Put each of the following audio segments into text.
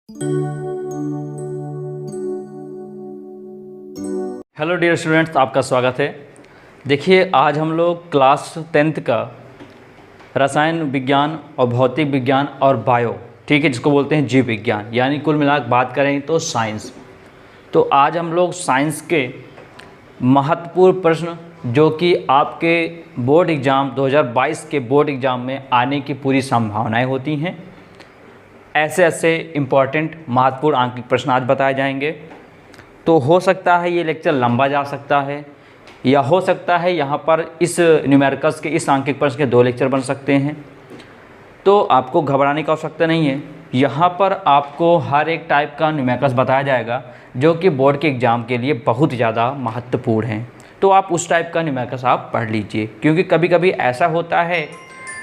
Hello dear students, आपका स्वागत है। देखिए, आज हम लोग क्लास 10th का रसायन विज्ञान और भौतिक विज्ञान और बायो, ठीक है, जिसको बोलते हैं जीव विज्ञान, यानी कुल मिलाकर बात करें तो साइंस। तो आज हम लोग साइंस के महत्वपूर्ण प्रश्न जो कि आपके बोर्ड एग्ज़ाम 2022 के बोर्ड एग्ज़ाम में आने की पूरी संभावनाएं होती हैं, ऐसे ऐसे इम्पॉर्टेंट महत्वपूर्ण आंकिक प्रश्न आज बताए जाएंगे। तो हो सकता है ये लेक्चर लंबा जा सकता है, या हो सकता है यहाँ पर इस न्यूमेरिकल्स के इस आंकिक प्रश्न के 2 लेक्चर बन सकते हैं। तो आपको घबराने की आवश्यकता नहीं है। यहाँ पर आपको हर एक टाइप का न्यूमेरिकल्स बताया जाएगा जो कि बोर्ड के एग्ज़ाम के लिए बहुत ज़्यादा महत्वपूर्ण हैं। तो आप उस टाइप का न्यूमेरिकल्स आप पढ़ लीजिए, क्योंकि कभी कभी ऐसा होता है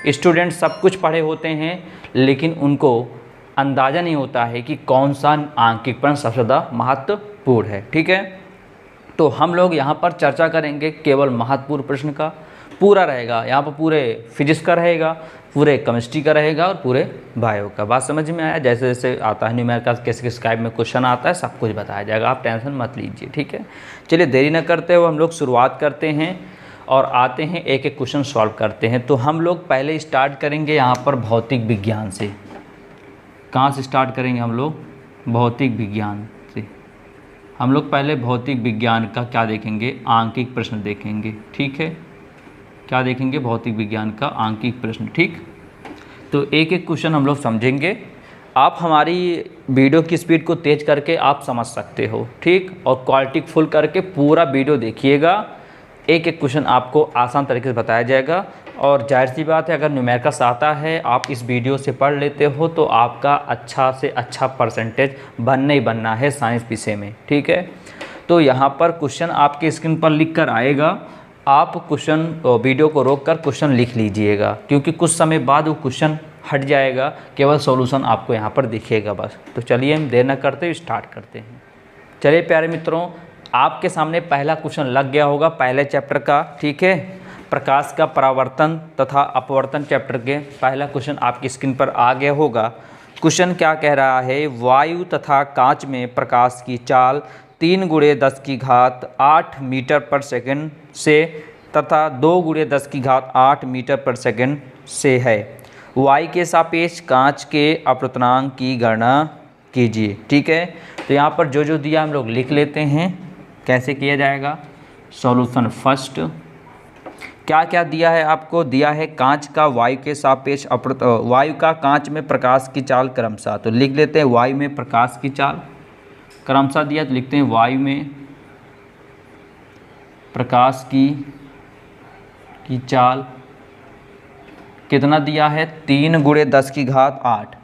स्टूडेंट सब कुछ पढ़े होते हैं लेकिन उनको अंदाज़ा नहीं होता है कि कौन सा आंकिक प्रश्न सबसे ज़्यादा महत्वपूर्ण है। ठीक है, तो हम लोग यहाँ पर चर्चा करेंगे केवल महत्वपूर्ण प्रश्न का। पूरा रहेगा यहाँ पर, पूरे फिजिक्स का रहेगा, पूरे केमिस्ट्री का रहेगा और पूरे बायो का। बात समझ में आया? जैसे जैसे आता है न्यूमेरिकल, किस किस टाइप में क्वेश्चन आता है, सब कुछ बताया जाएगा, आप टेंशन मत लीजिए। ठीक है, चलिए देरी न करते हुए हम लोग शुरुआत करते हैं और आते हैं एक एक क्वेश्चन सॉल्व करते हैं। तो हम लोग पहले स्टार्ट करेंगे यहाँ पर भौतिक विज्ञान से। कहाँ से स्टार्ट करेंगे हम लोग? भौतिक विज्ञान से। हम लोग पहले भौतिक विज्ञान का क्या देखेंगे? आंकिक प्रश्न देखेंगे। ठीक है, क्या देखेंगे? भौतिक विज्ञान का आंकिक प्रश्न। ठीक, तो एक एक क्वेश्चन हम लोग समझेंगे। आप हमारी वीडियो की स्पीड को तेज़ करके आप समझ सकते हो, ठीक, और क्वालिटी फुल करके पूरा वीडियो देखिएगा। एक एक क्वेश्चन आपको आसान तरीके से बताया जाएगा। और जाहिर सी बात है, अगर न्यूमेरिकल्स आता है, आप इस वीडियो से पढ़ लेते हो तो आपका अच्छा से अच्छा परसेंटेज बनना ही बनना है साइंस विषय में। ठीक है, तो यहाँ पर क्वेश्चन आपके स्क्रीन पर लिख कर आएगा। आप क्वेश्चन वीडियो को रोक कर क्वेश्चन लिख लीजिएगा, क्योंकि कुछ समय बाद वो क्वेश्चन हट जाएगा, केवल सॉल्यूशन आपको यहाँ पर दिखेगा बस। तो चलिए हम देर न करते हुए स्टार्ट करते हैं। चलिए प्यारे मित्रों, आपके सामने पहला क्वेश्चन लग गया होगा पहले चैप्टर का। ठीक है, प्रकाश का परावर्तन तथा अपवर्तन चैप्टर के पहला क्वेश्चन आपकी स्क्रीन पर आ गया होगा। क्वेश्चन क्या कह रहा है? वायु तथा कांच में प्रकाश की चाल 3 × 10⁸ मीटर पर सेकंड से तथा 2 × 10⁸ मीटर पर सेकंड से है। वायु के सापेक्ष कांच के अपवर्तनांक की गणना कीजिए। ठीक है, तो यहाँ पर जो जो दिया हम लोग लिख लेते हैं। कैसे किया जाएगा? Solution first. क्या क्या दिया है आपको? दिया है कांच का वायु के सापेक्ष वायु का कांच में प्रकाश की चाल क्रमशः। तो लिख लेते हैं वायु में प्रकाश की चाल क्रमशः दिया, तो लिखते हैं वायु में प्रकाश की चाल कितना दिया है? 3 × 10⁸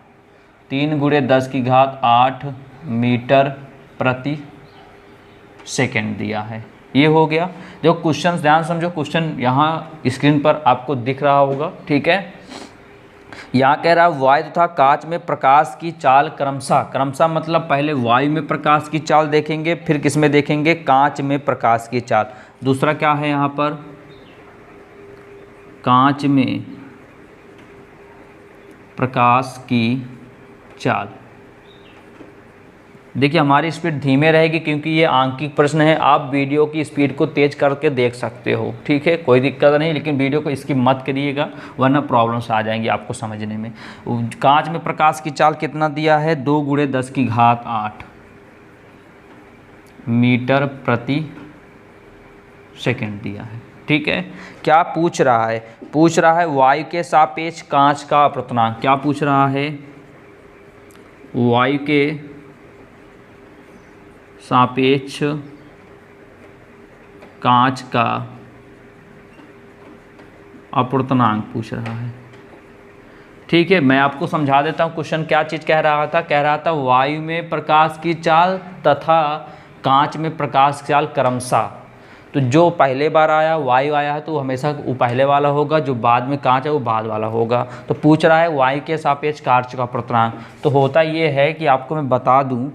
3 × 10⁸ मीटर प्रति सेकंड दिया है। ये हो गया। जो क्वेश्चन, ध्यान समझो, क्वेश्चन यहाँ स्क्रीन पर आपको दिख रहा होगा। ठीक है, यहाँ कह रहा है वायु तथा कांच में प्रकाश की चाल क्रमशः मतलब पहले वायु में प्रकाश की चाल देखेंगे, फिर किस में देखेंगे? कांच में प्रकाश की चाल। दूसरा क्या है यहाँ पर? कांच में प्रकाश की चाल। देखिए, हमारी स्पीड धीमे रहेगी क्योंकि ये आंकिक प्रश्न है। आप वीडियो की स्पीड को तेज़ करके देख सकते हो। ठीक है, कोई दिक्कत नहीं, लेकिन वीडियो को स्किप मत करिएगा वरना प्रॉब्लम्स आ जाएंगी आपको समझने में। कांच में प्रकाश की चाल कितना दिया है? 2 × 10⁸ मीटर प्रति सेकंड दिया है। ठीक है, क्या पूछ रहा है? पूछ रहा है वायु के सापेक्ष कांच का अपवर्तनांक। क्या पूछ रहा है? वायु के सापेक्ष कांच का अपवर्तनांक पूछ रहा है। ठीक है, मैं आपको समझा देता हूँ क्वेश्चन क्या चीज़ कह रहा था। कह रहा था वायु में प्रकाश की चाल तथा कांच में प्रकाश की चाल क्रमशः। तो जो पहले बार आया वायु आया है तो हमेशा वो पहले वाला होगा, जो बाद में कांच है वो बाद वाला होगा। तो पूछ रहा है वायु के सापेक्ष कांच का अपवर्तनांक। तो होता ये है कि आपको मैं बता दूं,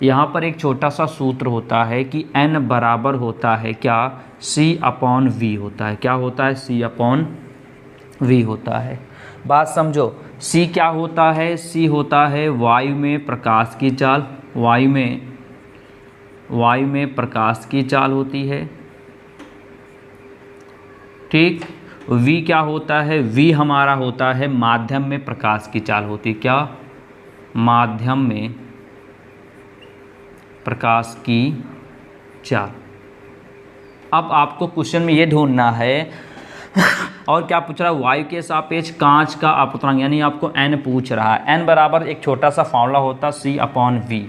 यहाँ पर एक छोटा सा सूत्र होता है कि n बराबर होता है क्या? C/V होता है। क्या होता है? C/V होता है। बात समझो, सी क्या होता है? सी होता है वायु में प्रकाश की चाल, वायु में प्रकाश की चाल होती है, ठीक। वी क्या होता है? वी हमारा होता है माध्यम में प्रकाश की चाल होती है, क्या? माध्यम में प्रकाश की चाल। अब आपको क्वेश्चन में ये ढूंढना है और क्या पूछ रहा है? वायु के सापेक्ष कांच का अपतनांक, यानी आपको n पूछ रहा है। n बराबर एक छोटा सा फॉर्मूला होता है C/V।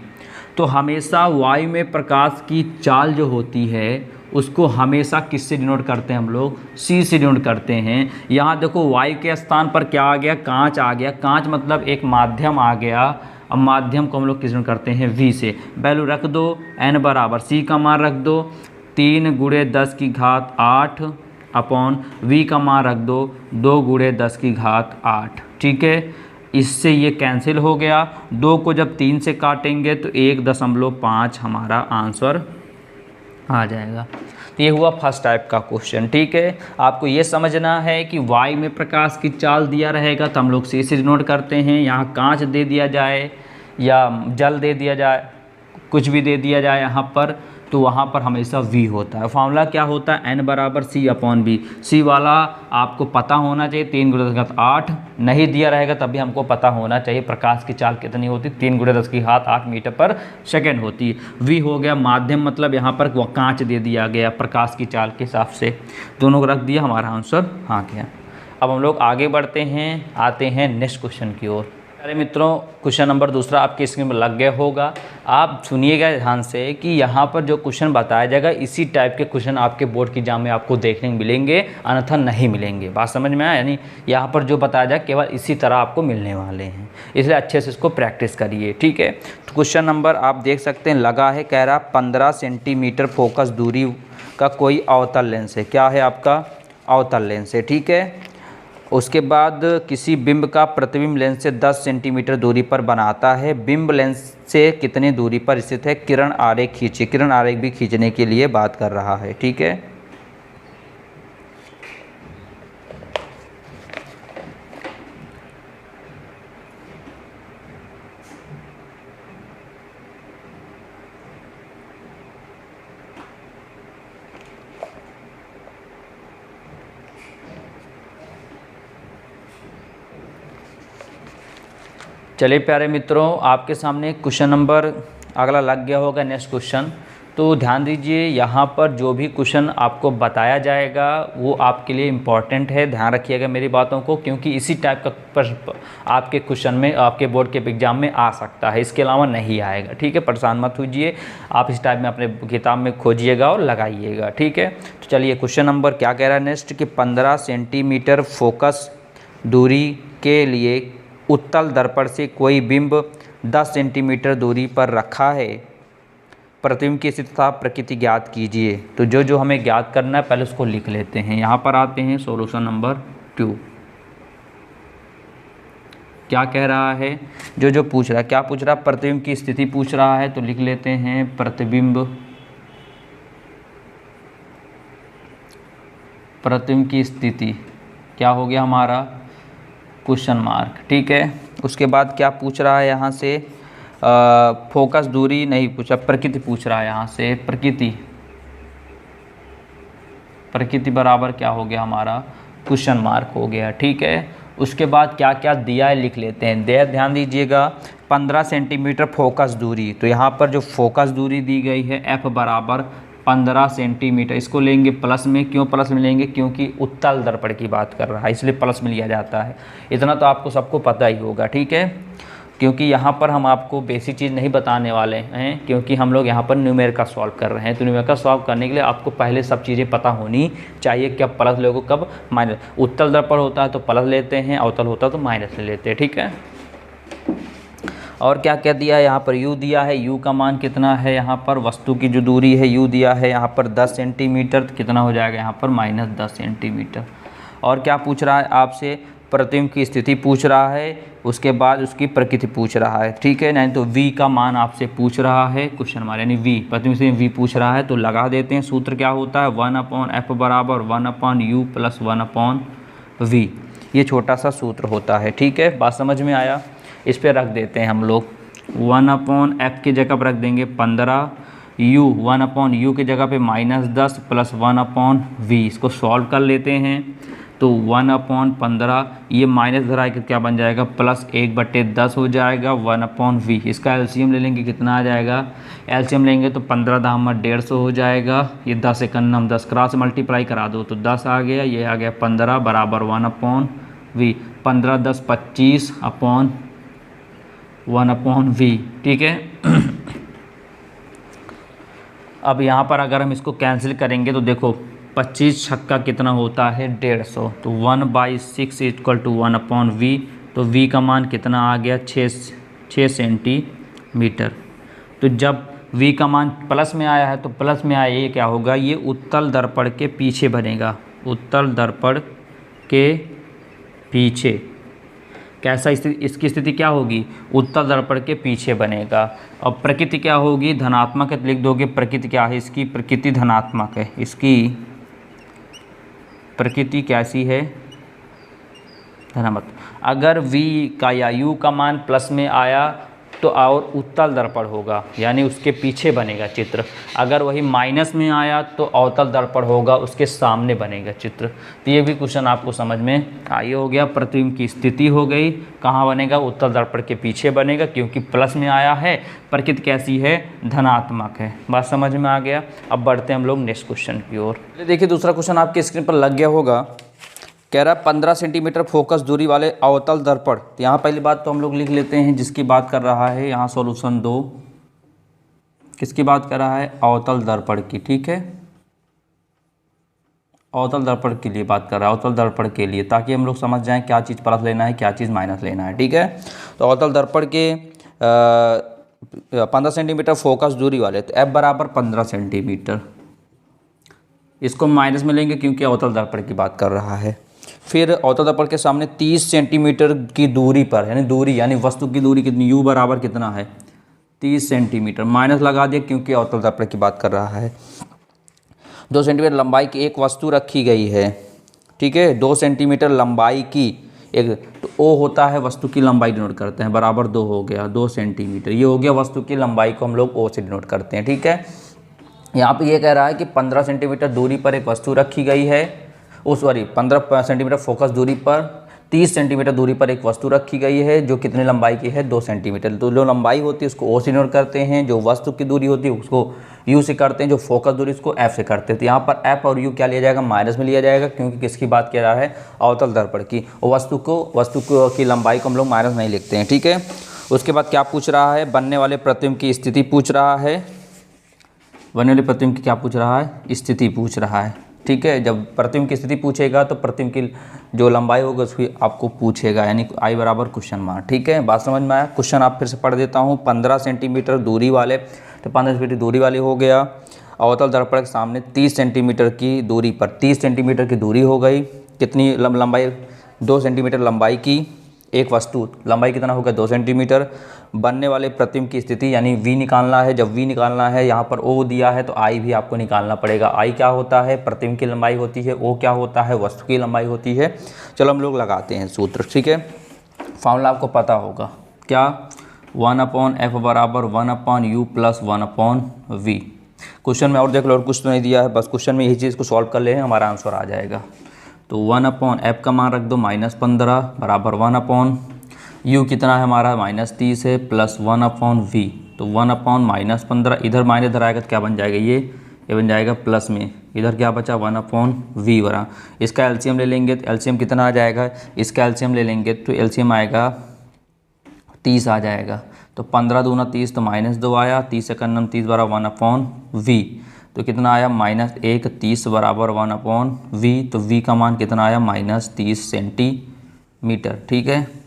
तो हमेशा वायु में प्रकाश की चाल जो होती है उसको हमेशा किससे डिनोट करते हैं हम लोग? C से डिनोट करते हैं। यहाँ देखो वायु के स्थान पर क्या आ गया? कांच आ गया। कांच मतलब एक माध्यम आ गया। अब माध्यम को हम लोग किस डिनोट करते हैं? V से। वैल्यू रख दो, n बराबर C का मान रख दो 3 × 10⁸ अपॉन V का मान रख दो 2 × 10⁸, ठीक है। इससे ये कैंसिल हो गया। 2 को जब 3 से काटेंगे तो 1.5 हमारा आंसर आ जाएगा। तो ये हुआ फर्स्ट टाइप का क्वेश्चन, ठीक है। आपको ये समझना है कि वायु में प्रकाश की चाल दिया रहेगा तो हम लोग C से डिनोट करते हैं। यहाँ कांच दे दिया जाए या जल दे दिया जाए, कुछ भी दे दिया जाए यहाँ पर, तो वहाँ पर हमेशा V होता है। फॉर्मूला क्या होता है? n बराबर C/V। C वाला आपको पता होना चाहिए, 3 × 10⁸। नहीं दिया रहेगा तब भी हमको पता होना चाहिए प्रकाश की चाल कितनी होती है, 3 × 10⁸ मीटर/सेकंड होती है। V हो गया माध्यम, मतलब यहाँ पर वो कांच दे दिया गया प्रकाश की चाल के हिसाब से। दोनों को रख दिया, हमारा आंसर आ गया। अब हम लोग आगे बढ़ते हैं, आते हैं नेक्स्ट क्वेश्चन की ओर। अरे मित्रों, क्वेश्चन नंबर दूसरा आपकी स्क्रीन पर लग गया होगा। आप सुनिएगा ध्यान से कि यहाँ पर जो क्वेश्चन बताया जाएगा इसी टाइप के क्वेश्चन आपके बोर्ड की एग्जाम में आपको देखने को मिलेंगे, अन्यथा नहीं मिलेंगे। बात समझ में आया? यानी यहाँ पर जो बताया जाए केवल इसी तरह आपको मिलने वाले हैं, इसलिए अच्छे से इसको प्रैक्टिस करिए, ठीक है। तो क्वेश्चन नंबर आप देख सकते हैं, लगा है, कह रहा 15 सेंटीमीटर फोकस दूरी का कोई अवतल लेंस है। क्या है आपका? अवतल लेंस है, ठीक है। उसके बाद किसी बिंब का प्रतिबिंब लेंस से 10 सेंटीमीटर दूरी पर बनाता है। बिंब लेंस से कितने दूरी पर स्थित है? किरण आरेख खींचे। किरण आरेख भी खींचने के लिए बात कर रहा है, ठीक है। चलिए प्यारे मित्रों, आपके सामने क्वेश्चन नंबर अगला लग गया होगा, नेक्स्ट क्वेश्चन। तो ध्यान दीजिए, यहाँ पर जो भी क्वेश्चन आपको बताया जाएगा वो आपके लिए इम्पॉर्टेंट है। ध्यान रखिएगा मेरी बातों को, क्योंकि इसी टाइप का प्रश्न आपके क्वेश्चन में, आपके बोर्ड के एग्जाम में आ सकता है, इसके अलावा नहीं आएगा, ठीक है। परेशान मत होइए, आप इस टाइप में अपने किताब में खोजिएगा और लगाइएगा, ठीक है। तो चलिए क्वेश्चन नंबर क्या कह रहा है नेक्स्ट, कि 15 सेंटीमीटर फोकस दूरी के लिए उत्तल दर्पण से कोई बिंब 10 सेंटीमीटर दूरी पर रखा है। प्रतिबिंब की स्थिति तथा प्रकृति ज्ञात कीजिए। तो जो जो हमें ज्ञात करना है पहले उसको लिख लेते हैं। यहाँ पर आते हैं सॉल्यूशन नंबर 2। क्या कह रहा है? जो जो पूछ रहा है, क्या पूछ रहा है? प्रतिबिंब की स्थिति पूछ रहा है, तो लिख लेते हैं प्रतिबिंब की स्थिति। क्या हो गया हमारा? क्वेश्चन मार्क, ठीक है। उसके बाद क्या पूछ रहा है यहाँ से? फोकस दूरी नहीं पूछा, प्रकृति पूछ रहा है यहाँ से। प्रकृति बराबर क्या हो गया हमारा? क्वेश्चन मार्क हो गया, ठीक है। उसके बाद क्या क्या दिया है लिख लेते हैं। ध्यान दीजिएगा, 15 सेंटीमीटर फोकस दूरी, तो यहाँ पर जो फोकस दूरी दी गई है F बराबर 15 सेंटीमीटर, इसको लेंगे प्लस में। क्यों प्लस में लेंगे? क्योंकि उत्तल दर्पण की बात कर रहा है, इसलिए प्लस में लिया जाता है। इतना तो आपको सबको पता ही होगा, ठीक है। क्योंकि यहाँ पर हम आपको बेसिक चीज़ नहीं बताने वाले हैं, क्योंकि हम लोग यहाँ पर न्यूमेरिकल सॉल्व कर रहे हैं। तो न्यूमेरिकल सॉल्व करने के लिए आपको पहले सब चीज़ें पता होनी चाहिए, कब प्लस लोगों कब माइनस। उत्तल दर्पण होता है तो प्लस लेते हैं, अवतल होता है तो माइनस ले लेते हैं, ठीक है। और क्या क्या दिया है यहाँ पर? u दिया है। u का मान कितना है? यहाँ पर वस्तु की जो दूरी है u दिया है यहाँ पर 10 सेंटीमीटर, तो कितना हो जाएगा यहाँ पर? -10 सेंटीमीटर। और क्या पूछ रहा है आपसे? प्रतिबिंब की स्थिति पूछ रहा है, उसके बाद उसकी प्रकृति पूछ रहा है, ठीक है। नहीं तो v का मान आपसे पूछ रहा है क्वेश्चन मार्क, यानी v, प्रतिबिंब से v पूछ रहा है, तो लगा देते हैं। सूत्र क्या होता है? 1/f बराबर 1/u + 1/v। ये छोटा सा सूत्र होता है। ठीक है, बात समझ में आया। इस पर रख देते हैं हम लोग 1/f की जगह पर रख देंगे 15 u, 1/u की जगह पे -10 प्लस 1/v। इसको सॉल्व कर लेते हैं तो 1/15 ये माइनस धरा है कि क्या बन जाएगा प्लस 1/10 हो जाएगा 1/v। इसका एलसीएम ले लेंगे कितना आ जाएगा, एलसीएम लेंगे तो 15 दाम 150 हो जाएगा। ये 10 एकन्नम 10 क्रॉस मल्टीप्लाई करा दो तो 10 आ गया, ये आ गया 15 बराबर 1/v। 15 10 25/1/v। ठीक है। अब यहाँ पर अगर हम इसको कैंसिल करेंगे तो देखो 25 छक्का कितना होता है 150, तो 1/6 = 1/v। तो v का मान कितना आ गया 6 सेंटीमीटर। तो जब v का मान प्लस में आया है तो प्लस में आया ये क्या होगा, ये उत्तल दर्पण के पीछे बनेगा। उत्तल दर्पण के पीछे कैसा इसकी स्थिति क्या होगी, उत्तल दर्पण के पीछे बनेगा। और प्रकृति क्या होगी, धनात्मक है, लिख दोगे प्रकृति क्या है, इसकी प्रकृति धनात्मक है। इसकी प्रकृति कैसी है, धनात्मक। अगर v का या u का मान प्लस में आया तो और उत्तल दर्पण होगा, यानी उसके पीछे बनेगा चित्र। अगर वही माइनस में आया तो अवतल दर्पण होगा, उसके सामने बनेगा चित्र। तो ये भी क्वेश्चन आपको समझ में आइए हो गया। प्रतिबिंब की स्थिति हो गई, कहाँ बनेगा, उत्तल दर्पण के पीछे बनेगा क्योंकि प्लस में आया है। प्रकृति कैसी है, धनात्मक है। बात समझ में आ गया। अब बढ़ते हैं हम लोग नेक्स्ट क्वेश्चन की ओर। देखिए दूसरा क्वेश्चन आपकी स्क्रीन पर लग गया होगा। कह रहा है 15 सेंटीमीटर फोकस दूरी वाले अवतल दर्पण। तो यहाँ पहली बात तो हम लोग लिख लेते हैं जिसकी बात कर रहा है, यहाँ सॉल्यूशन 2 किसकी बात कर रहा है, अवतल दर्पण की। ठीक है, अवतल दर्पण के लिए बात कर रहा है, अवतल दर्पण के लिए, ताकि हम लोग समझ जाएं क्या चीज़ प्लस लेना है क्या चीज़ माइनस लेना है। ठीक है, तो अवतल दर्पण के 15 सेंटीमीटर फोकस दूरी वाले, तो f बराबर 15 सेंटीमीटर। इसको माइनस में लेंगे क्योंकि अवतल दर्पण की बात कर रहा है। फिर अवतल दर्पण के सामने 30 सेंटीमीटर की दूरी पर, यानी दूरी यानी वस्तु की दूरी कितनी, u बराबर कितना है 30 सेंटीमीटर। माइनस लगा दिया क्योंकि अवतल दर्पण की बात कर रहा है। 2 सेंटीमीटर लंबाई की एक वस्तु रखी गई है। ठीक है, 2 सेंटीमीटर लंबाई की एक, तो ओ होता है वस्तु की लंबाई डिनोट करते हैं, बराबर 2 हो गया, 2 सेंटीमीटर। ये हो गया वस्तु की लंबाई को हम लोग ओ से डिनोट करते हैं। ठीक है, यहाँ पे ये कह रहा है कि 15 सेंटीमीटर दूरी पर एक वस्तु रखी गई है, 15 सेंटीमीटर फोकस दूरी पर 30 सेंटीमीटर दूरी पर एक वस्तु रखी गई है जो कितनी लंबाई की है 2 सेंटीमीटर। तो जो लंबाई होती है उसको ओ से डिनोट करते हैं, जो वस्तु की दूरी होती है उसको यू से करते हैं, जो फोकस दूरी उसको एफ से करते हैं। तो यहाँ पर एफ और यू क्या लिया जाएगा, माइनस में लिया जाएगा क्योंकि किसकी बात कर रहा है, अवतल दर्पण की। और वस्तु की लंबाई को हम लोग माइनस नहीं लिखते हैं। ठीक है, उसके बाद क्या पूछ रहा है, बनने वाले प्रतिबिंब की स्थिति पूछ रहा है। बनने वाले प्रतिबिंब की क्या पूछ रहा है, स्थिति पूछ रहा है। ठीक है, जब प्रतिबिंब की स्थिति पूछेगा तो प्रतिबिंब की जो लंबाई होगा उसकी आपको पूछेगा, यानी I बराबर क्वेश्चन मार्क। ठीक है, बात समझ में आया। क्वेश्चन आप फिर से पढ़ देता हूँ। 15 सेंटीमीटर दूरी वाले, तो 15 सेंटीमीटर दूरी वाले हो गया। अवतल दर्पण के सामने 30 सेंटीमीटर की दूरी पर, 30 सेंटीमीटर की दूरी हो गई। कितनी लंबाई, 2 सेंटीमीटर लंबाई की एक वस्तु, लंबाई कितना होगा 2 सेंटीमीटर। बनने वाले प्रतिबिंब की स्थिति यानी v निकालना है। जब v निकालना है, यहाँ पर o दिया है तो I भी आपको निकालना पड़ेगा। I क्या होता है, प्रतिबिंब की लंबाई होती है, o क्या होता है, वस्तु की लंबाई होती है। चलो हम लोग लगाते हैं सूत्र। ठीक है, फॉर्मूला आपको पता होगा क्या, 1/f बराबर 1/u प्लस 1/v। क्वेश्चन में और देख लो, और कुछ तो नहीं दिया है, बस क्वेश्चन में यही चीज़ को सॉल्व कर ले, हमारा आंसर आ जाएगा। तो 1/f का मान रख दो -15 बराबर 1/u कितना है हमारा -30 है प्लस 1/v। तो 1/-15, इधर माइनस इधर आएगा तो क्या बन जाएगा, ये बन जाएगा प्लस में, इधर क्या बचा 1/v बरा। इसका एलसीएम ले लेंगे तो एलसीएम कितना आ जाएगा, इसका एलसीएम ले लेंगे तो एलसीएम आएगा 30 आ जाएगा। तो 15 दूना 30 तो -2 आया, 30 एकन्नम 30 बरा 1/v। तो कितना आया -1, 30 बराबर 1/v। तो v का मान कितना आया -30 सेंटीमीटर। ठीक है,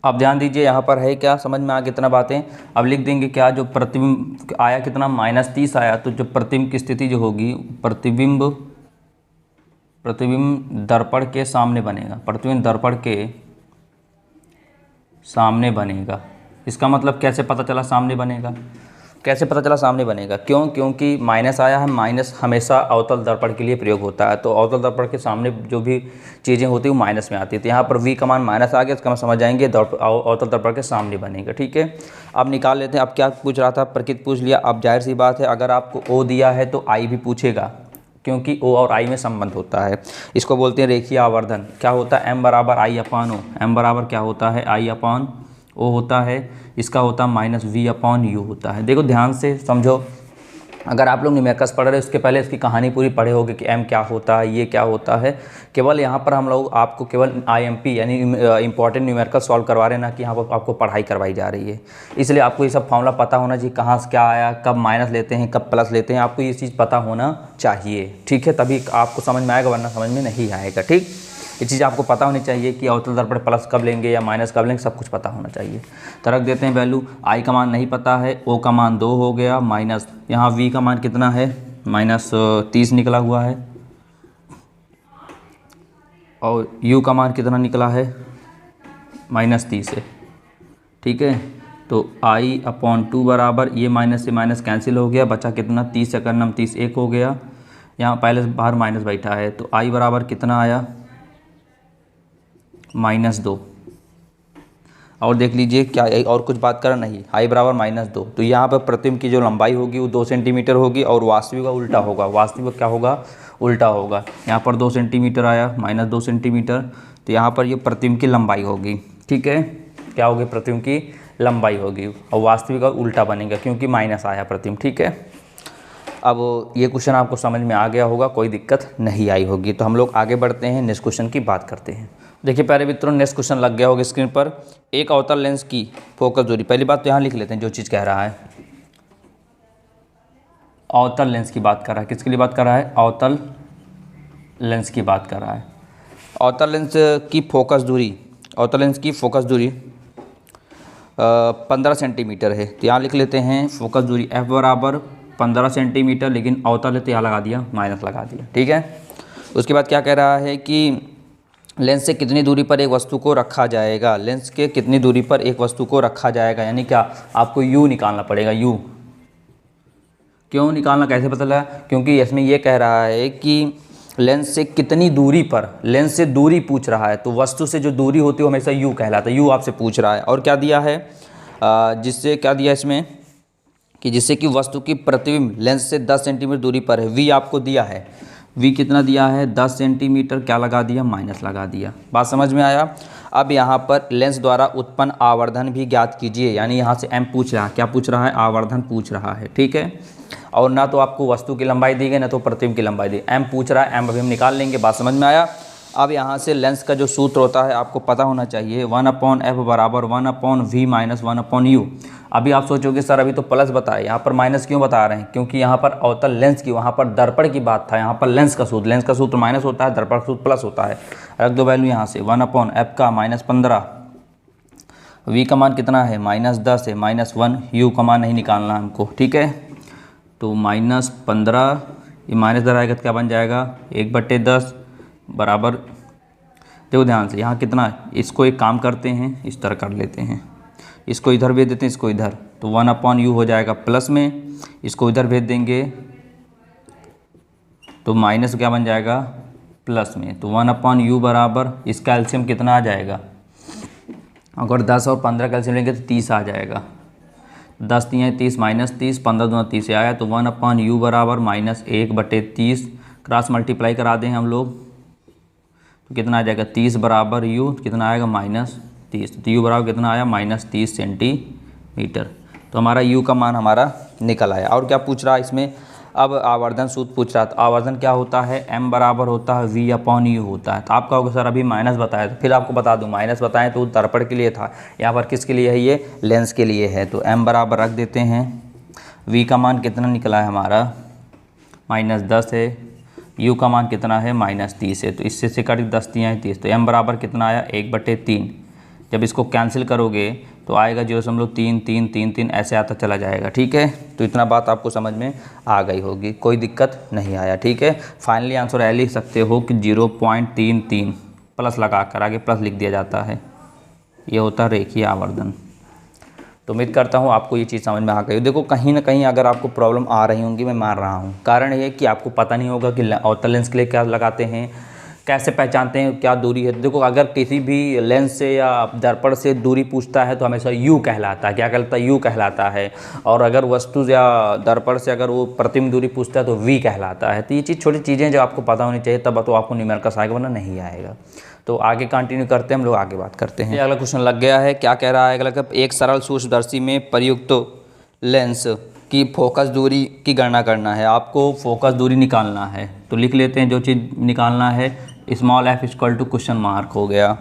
अब ध्यान दीजिए यहाँ पर है क्या, समझ में आ कितना बातें। अब लिख देंगे क्या, जो प्रतिबिंब आया कितना -30 आया, तो जो प्रतिबिंब की स्थिति जो होगी, प्रतिबिंब दर्पण के सामने बनेगा, प्रतिबिंब दर्पण के सामने बनेगा। इसका मतलब कैसे पता चला सामने बनेगा, कैसे पता चला सामने बनेगा, क्यों, क्योंकि माइनस आया है, माइनस हमेशा अवतल दर्पण के लिए प्रयोग होता है, तो अवतल दर्पण के सामने जो भी चीज़ें होती हैं वो माइनस में आती है। तो यहाँ पर v का मान माइनस आ गया, इसका हम समझ जाएंगे अवतल दर्पण के सामने बनेगा। ठीक है, अब निकाल लेते हैं। अब क्या पूछ रहा था, प्रकृति पूछ लिया। अब जाहिर सी बात है, अगर आपको ओ दिया है तो आई भी पूछेगा, क्योंकि ओ और आई में संबंध होता है। इसको बोलते हैं रेखीय आवर्धन। क्या होता है, m बराबर आई अपॉन ओ, m बराबर क्या होता है, आई अपॉन ओ होता है, इसका होता है -v अपॉन यू होता है। देखो ध्यान से समझो, अगर आप लोग न्यूमेरिकल्स पढ़ रहे हो उसके पहले इसकी कहानी पूरी पढ़े होगे कि m क्या होता है, ये क्या होता है। केवल यहाँ पर हम लोग आपको केवल IMP यानी इंपॉर्टेंट न्यूमेरिकल सॉल्व करवा रहे हैं ना, कि यहाँ पर आपको पढ़ाई करवाई जा रही है। इसलिए आपको ये सब फॉर्मूला पता होना चाहिए, कहाँ से क्या आया, कब माइनस लेते हैं, कब प्लस लेते हैं, आपको ये चीज़ पता होना चाहिए। ठीक है, तभी आपको समझ में आएगा, वरना समझ में नहीं आएगा। ठीक, ये चीज़ आपको पता होनी चाहिए कि अवतल दर्पण प्लस कब लेंगे या माइनस कब लेंगे, सब कुछ पता होना चाहिए। तो रख देते हैं वैल्यू, आई का मान नहीं पता है, ओ का मान 2 हो गया, माइनस यहाँ वी का मान कितना है, -30 निकला हुआ है, और यू का मान कितना निकला है, -30 है। ठीक है, तो आई अपॉन 2 बराबर, ये माइनस से माइनस कैंसिल हो गया, बचा कितना, 30 करना 30 1 हो गया, यहाँ पहले से बाहर माइनस बैठा है, तो आई बराबर कितना आया, -2। और देख लीजिए क्या, और कुछ बात करा नहीं, आई बराबर -2, तो यहाँ पर प्रतिबिंब की जो लंबाई होगी वो 2 सेंटीमीटर होगी, और वास्तविक का उल्टा होगा, वास्तविक क्या होगा, उल्टा होगा। यहाँ पर 2 सेंटीमीटर आया, -2 सेंटीमीटर, तो यहाँ पर ये प्रतिबिंब की लंबाई होगी। ठीक है, क्या होगी, प्रतिबिंब की लंबाई होगी, और वास्तविक का उल्टा बनेगा क्योंकि माइनस आया प्रतिबिंब। ठीक है, अब ये क्वेश्चन आपको समझ में आ गया होगा, कोई दिक्कत नहीं आई होगी। तो हम लोग आगे बढ़ते हैं, नेक्स्ट क्वेश्चन की बात करते हैं। देखिए प्यारे मित्रों, नेक्स्ट क्वेश्चन लग गया होगा स्क्रीन पर। एक अवतल लेंस की फोकस दूरी, पहली बात तो यहाँ लिख लेते हैं जो चीज़ कह रहा है, अवतल लेंस की बात कर रहा है। किसके लिए बात कर रहा है, अवतल लेंस की बात कर रहा है। अवतल लेंस की फोकस दूरी, अवतल लेंस की फोकस दूरी 15 सेंटीमीटर है। तो यहाँ लिख लेते हैं फोकस दूरी f बराबर 15 सेंटीमीटर, लेकिन अवतल है तो यहाँ लगा दिया, माइनस लगा दिया। ठीक है, उसके बाद क्या कह रहा है कि लेंस से कितनी दूरी पर एक वस्तु को रखा जाएगा, लेंस के कितनी दूरी पर एक वस्तु को रखा जाएगा, यानी क्या, आपको u निकालना पड़ेगा। u क्यों निकालना, कैसे पता लगा, क्योंकि इसमें ये कह रहा है कि लेंस से कितनी दूरी पर, लेंस से दूरी पूछ रहा है, तो वस्तु से जो दूरी होती है वो हमेशा u कहलाता है। u आपसे पूछ रहा है, और क्या दिया है, जिससे क्या दिया इसमें, कि जिससे कि वस्तु की प्रतिबिंब लेंस से 10 सेंटीमीटर दूरी पर है। v आपको दिया है, v कितना दिया है, 10 सेंटीमीटर, क्या लगा दिया, माइनस लगा दिया। बात समझ में आया। अब यहाँ पर लेंस द्वारा उत्पन्न आवर्धन भी ज्ञात कीजिए, यानी यहाँ से m पूछ रहा है, क्या पूछ रहा है, आवर्धन पूछ रहा है। ठीक है, और ना तो आपको वस्तु की लंबाई दी गई, ना तो प्रतिबिंब की लंबाई दी, m पूछ रहा है, m अभी हम निकाल लेंगे। बात समझ में आया। अब यहाँ से लेंस का जो सूत्र होता है आपको पता होना चाहिए, 1/f बराबर 1/v माइनस 1/u। अभी आप सोचोगे सर अभी तो प्लस बताए, यहाँ पर माइनस क्यों बता रहे हैं, क्योंकि यहाँ पर अवतल लेंस की, वहाँ पर दर्पण की बात था, यहाँ पर लेंस का सूत्र माइनस होता है, दर्पण का सूत्र प्लस होता है। रख दो वैल्यू यहाँ से, 1/f का -15, v का मान कितना है, -10 है, -1, u का मान नहीं निकालना हमको। ठीक है, तो -15, ये माइनस इधर आएगा तो क्या बन जाएगा, 1/10 बराबर, देखो ध्यान से यहाँ कितना, इसको एक काम करते हैं, इस तरह कर लेते हैं, इसको इधर भेज देते हैं, इसको इधर, तो 1/u हो जाएगा प्लस में, इसको इधर भेज देंगे तो माइनस क्या बन जाएगा, प्लस में। तो 1/u बराबर, इसका एलसीएम कितना आ जाएगा, अगर 10 और 15 का एलसीएम लेंगे तो 30 आ जाएगा, 10 3 30 -30, 15 दूना 30 से आया, तो 1/u बराबर -1/30, क्रॉस मल्टीप्लाई करा दें हम लोग तो कितना आ जाएगा, 30 बराबर u कितना आएगा, -30, तो u बराबर कितना आया, -30 सेंटीमीटर। तो हमारा u का मान हमारा निकल आया। और क्या पूछ रहा है इसमें, अब आवर्धन सूत्र पूछ रहा था। आवर्धन क्या होता है, m बराबर होता है v/u होता है। तो आप कहोगे सर अभी माइनस बताया, तो फिर आपको बता दूं, माइनस बताएं तो दर्पण के लिए था, यहाँ पर किसके लिए है, ये लेंस के लिए है। तो m बराबर रख देते हैं, v का मान कितना निकला है हमारा, -10 है, u का मान कितना है, -30 है, तो इससे से कट 10 3 30, तो m बराबर कितना आया, 1/3। जब इसको कैंसिल करोगे तो आएगा 0.3333 ऐसे आता चला जाएगा। ठीक है, तो इतना बात आपको समझ में आ गई होगी, कोई दिक्कत नहीं आया। ठीक है, फाइनली आंसर ऐ लिख सकते हो कि 0.33 प्लस लगा कर आगे प्लस लिख दिया जाता है, ये होता है रेखीय आवर्धन। तो उम्मीद करता हूँ आपको ये चीज़ समझ में आ गई। देखो कहीं ना कहीं अगर आपको प्रॉब्लम आ रही होंगी, मैं मान रहा हूँ, कारण ये कि आपको पता नहीं होगा कि अवतल लेंस के लिए क्या लगाते हैं, कैसे पहचानते हैं क्या दूरी है। देखो अगर किसी भी लेंस से या दर्पण से दूरी पूछता है तो हमेशा यू कहलाता है, क्या कहलाता है, यू कहलाता है। और अगर वस्तु या दर्पण से अगर वो प्रतिबिंब दूरी पूछता है तो वी कहलाता है। तो ये चीज़ छोटी चीज़ें जो आपको पता होनी चाहिए, तब तो आपको न्यूमेरिकल्स आएगा, वरना नहीं आएगा। तो आगे कंटिन्यू करते हैं, हम लोग आगे बात करते हैं। अगला क्वेश्चन लग गया है, क्या कह रहा है अगला, एक सरल सूक्ष्मदर्शी में प्रयुक्त लेंस की फोकस दूरी की गणना करना है। आपको फोकस दूरी निकालना है, तो लिख लेते हैं जो चीज़ निकालना है, small f equal to question mark हो गया।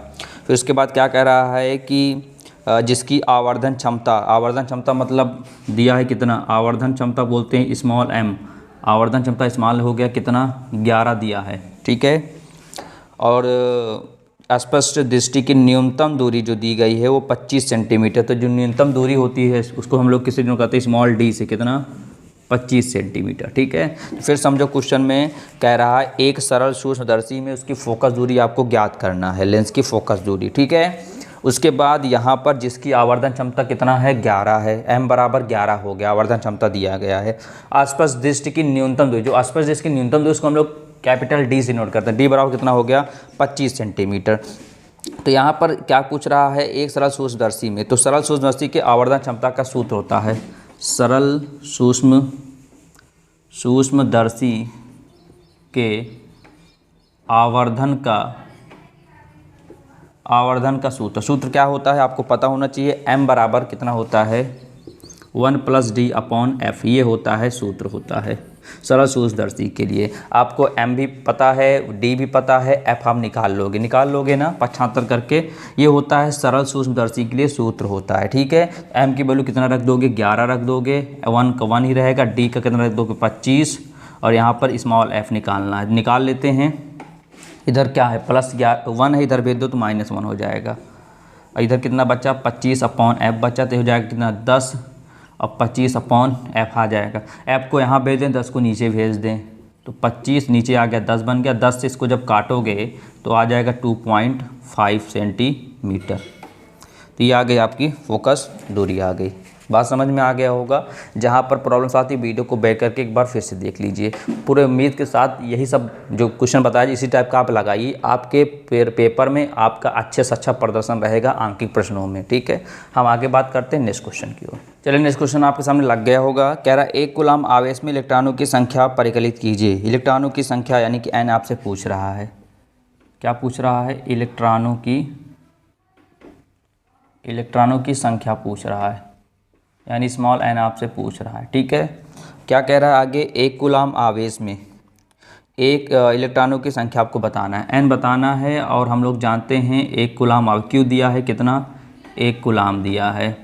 फिर उसके बाद क्या कह रहा है कि जिसकी आवर्धन क्षमता मतलब दिया है कितना, आवर्धन क्षमता बोलते हैं स्मॉल m, आवर्धन क्षमता स्मॉल हो गया कितना, 11 दिया है। ठीक है, और स्पष्ट दृष्टि की न्यूनतम दूरी जो दी गई है वो 25 सेंटीमीटर। तो जो न्यूनतम दूरी होती है उसको हम लोग किसी दिन कहते हैं स्मॉल d से, कितना, 25 सेंटीमीटर। ठीक है, फिर समझो क्वेश्चन में कह रहा है एक सरल सूक्ष्मदर्शी में उसकी फोकस दूरी आपको ज्ञात करना है, लेंस की फोकस दूरी। ठीक है, उसके बाद यहाँ पर जिसकी आवर्धन क्षमता कितना है, 11 है, m बराबर 11 हो गया, आवर्धन क्षमता दिया गया है। आसपास दृष्टि की न्यूनतम दूरी, जो आसपास दृष्टि की न्यूनतम दूरी उसको हम लोग कैपिटल D से नोट करते हैं, D बराबर कितना हो गया, 25 सेंटीमीटर। तो यहाँ पर क्या पूछ रहा है, एक सरल सूक्ष्मदर्शी में, तो सरल सूक्ष्मदर्शी के आवर्धन क्षमता का सूत्र होता है, सरल सूक्ष्मदर्शी के आवर्धन का सूत्र क्या होता है आपको पता होना चाहिए, m बराबर कितना होता है, 1 + d/f, ये होता है सूत्र होता है सरल सूक्ष्मदर्शी के लिए। आपको m भी पता है, d भी पता है, f आप निकाल लोगे ना 75 करके। ये होता है सरल सूक्ष्मदर्शी के लिए सूत्र होता है। ठीक है, m की वैल्यू कितना रख दोगे, 11 रख दोगे, 1 का 1 ही रहेगा, d का कितना रख दोगे, 25, और यहाँ पर स्मॉल f निकालना है, निकाल लेते हैं। इधर क्या है, +1 है, इधर भेज दो तो -1 हो जाएगा। इधर कितना बचा, 25/f बचा, तो हो जाएगा कितना, 10, और 25/f आ जाएगा। f को यहाँ भेज दें, 10 को नीचे भेज दें, तो 25 नीचे आ गया, 10 बन गया। 10 से इसको जब काटोगे तो आ जाएगा 2.5 सेंटीमीटर। तो ये आ गई आपकी फोकस दूरी आ गई। बात समझ में आ गया होगा। जहाँ पर प्रॉब्लम्स आती है वीडियो को बैक करके एक बार फिर से देख लीजिए। पूरे उम्मीद के साथ यही सब जो क्वेश्चन बताया इसी टाइप का आप लगाइए, आपके पेपर में आपका अच्छे से अच्छा प्रदर्शन रहेगा आंकिक प्रश्नों में। ठीक है, हम आगे बात करते हैं नेक्स्ट क्वेश्चन की ओर। चलिए नेक्स्ट क्वेश्चन आपके सामने लग गया होगा। कह रहा है एक कूलम्ब आवेश में इलेक्ट्रॉनों की संख्या परिकलित कीजिए। इलेक्ट्रॉनों की संख्या यानी कि n आपसे पूछ रहा है। क्या पूछ रहा है, इलेक्ट्रॉनों की संख्या पूछ रहा है, यानी स्मॉल n आपसे पूछ रहा है। ठीक है, क्या कह रहा है आगे, एक कूलम्ब आवेश में एक इलेक्ट्रॉनों की संख्या आपको बताना है, n बताना है, और हम लोग जानते हैं एक कूलम्ब आवेश क्यों दिया है, कितना, 1 कूलम्ब दिया है।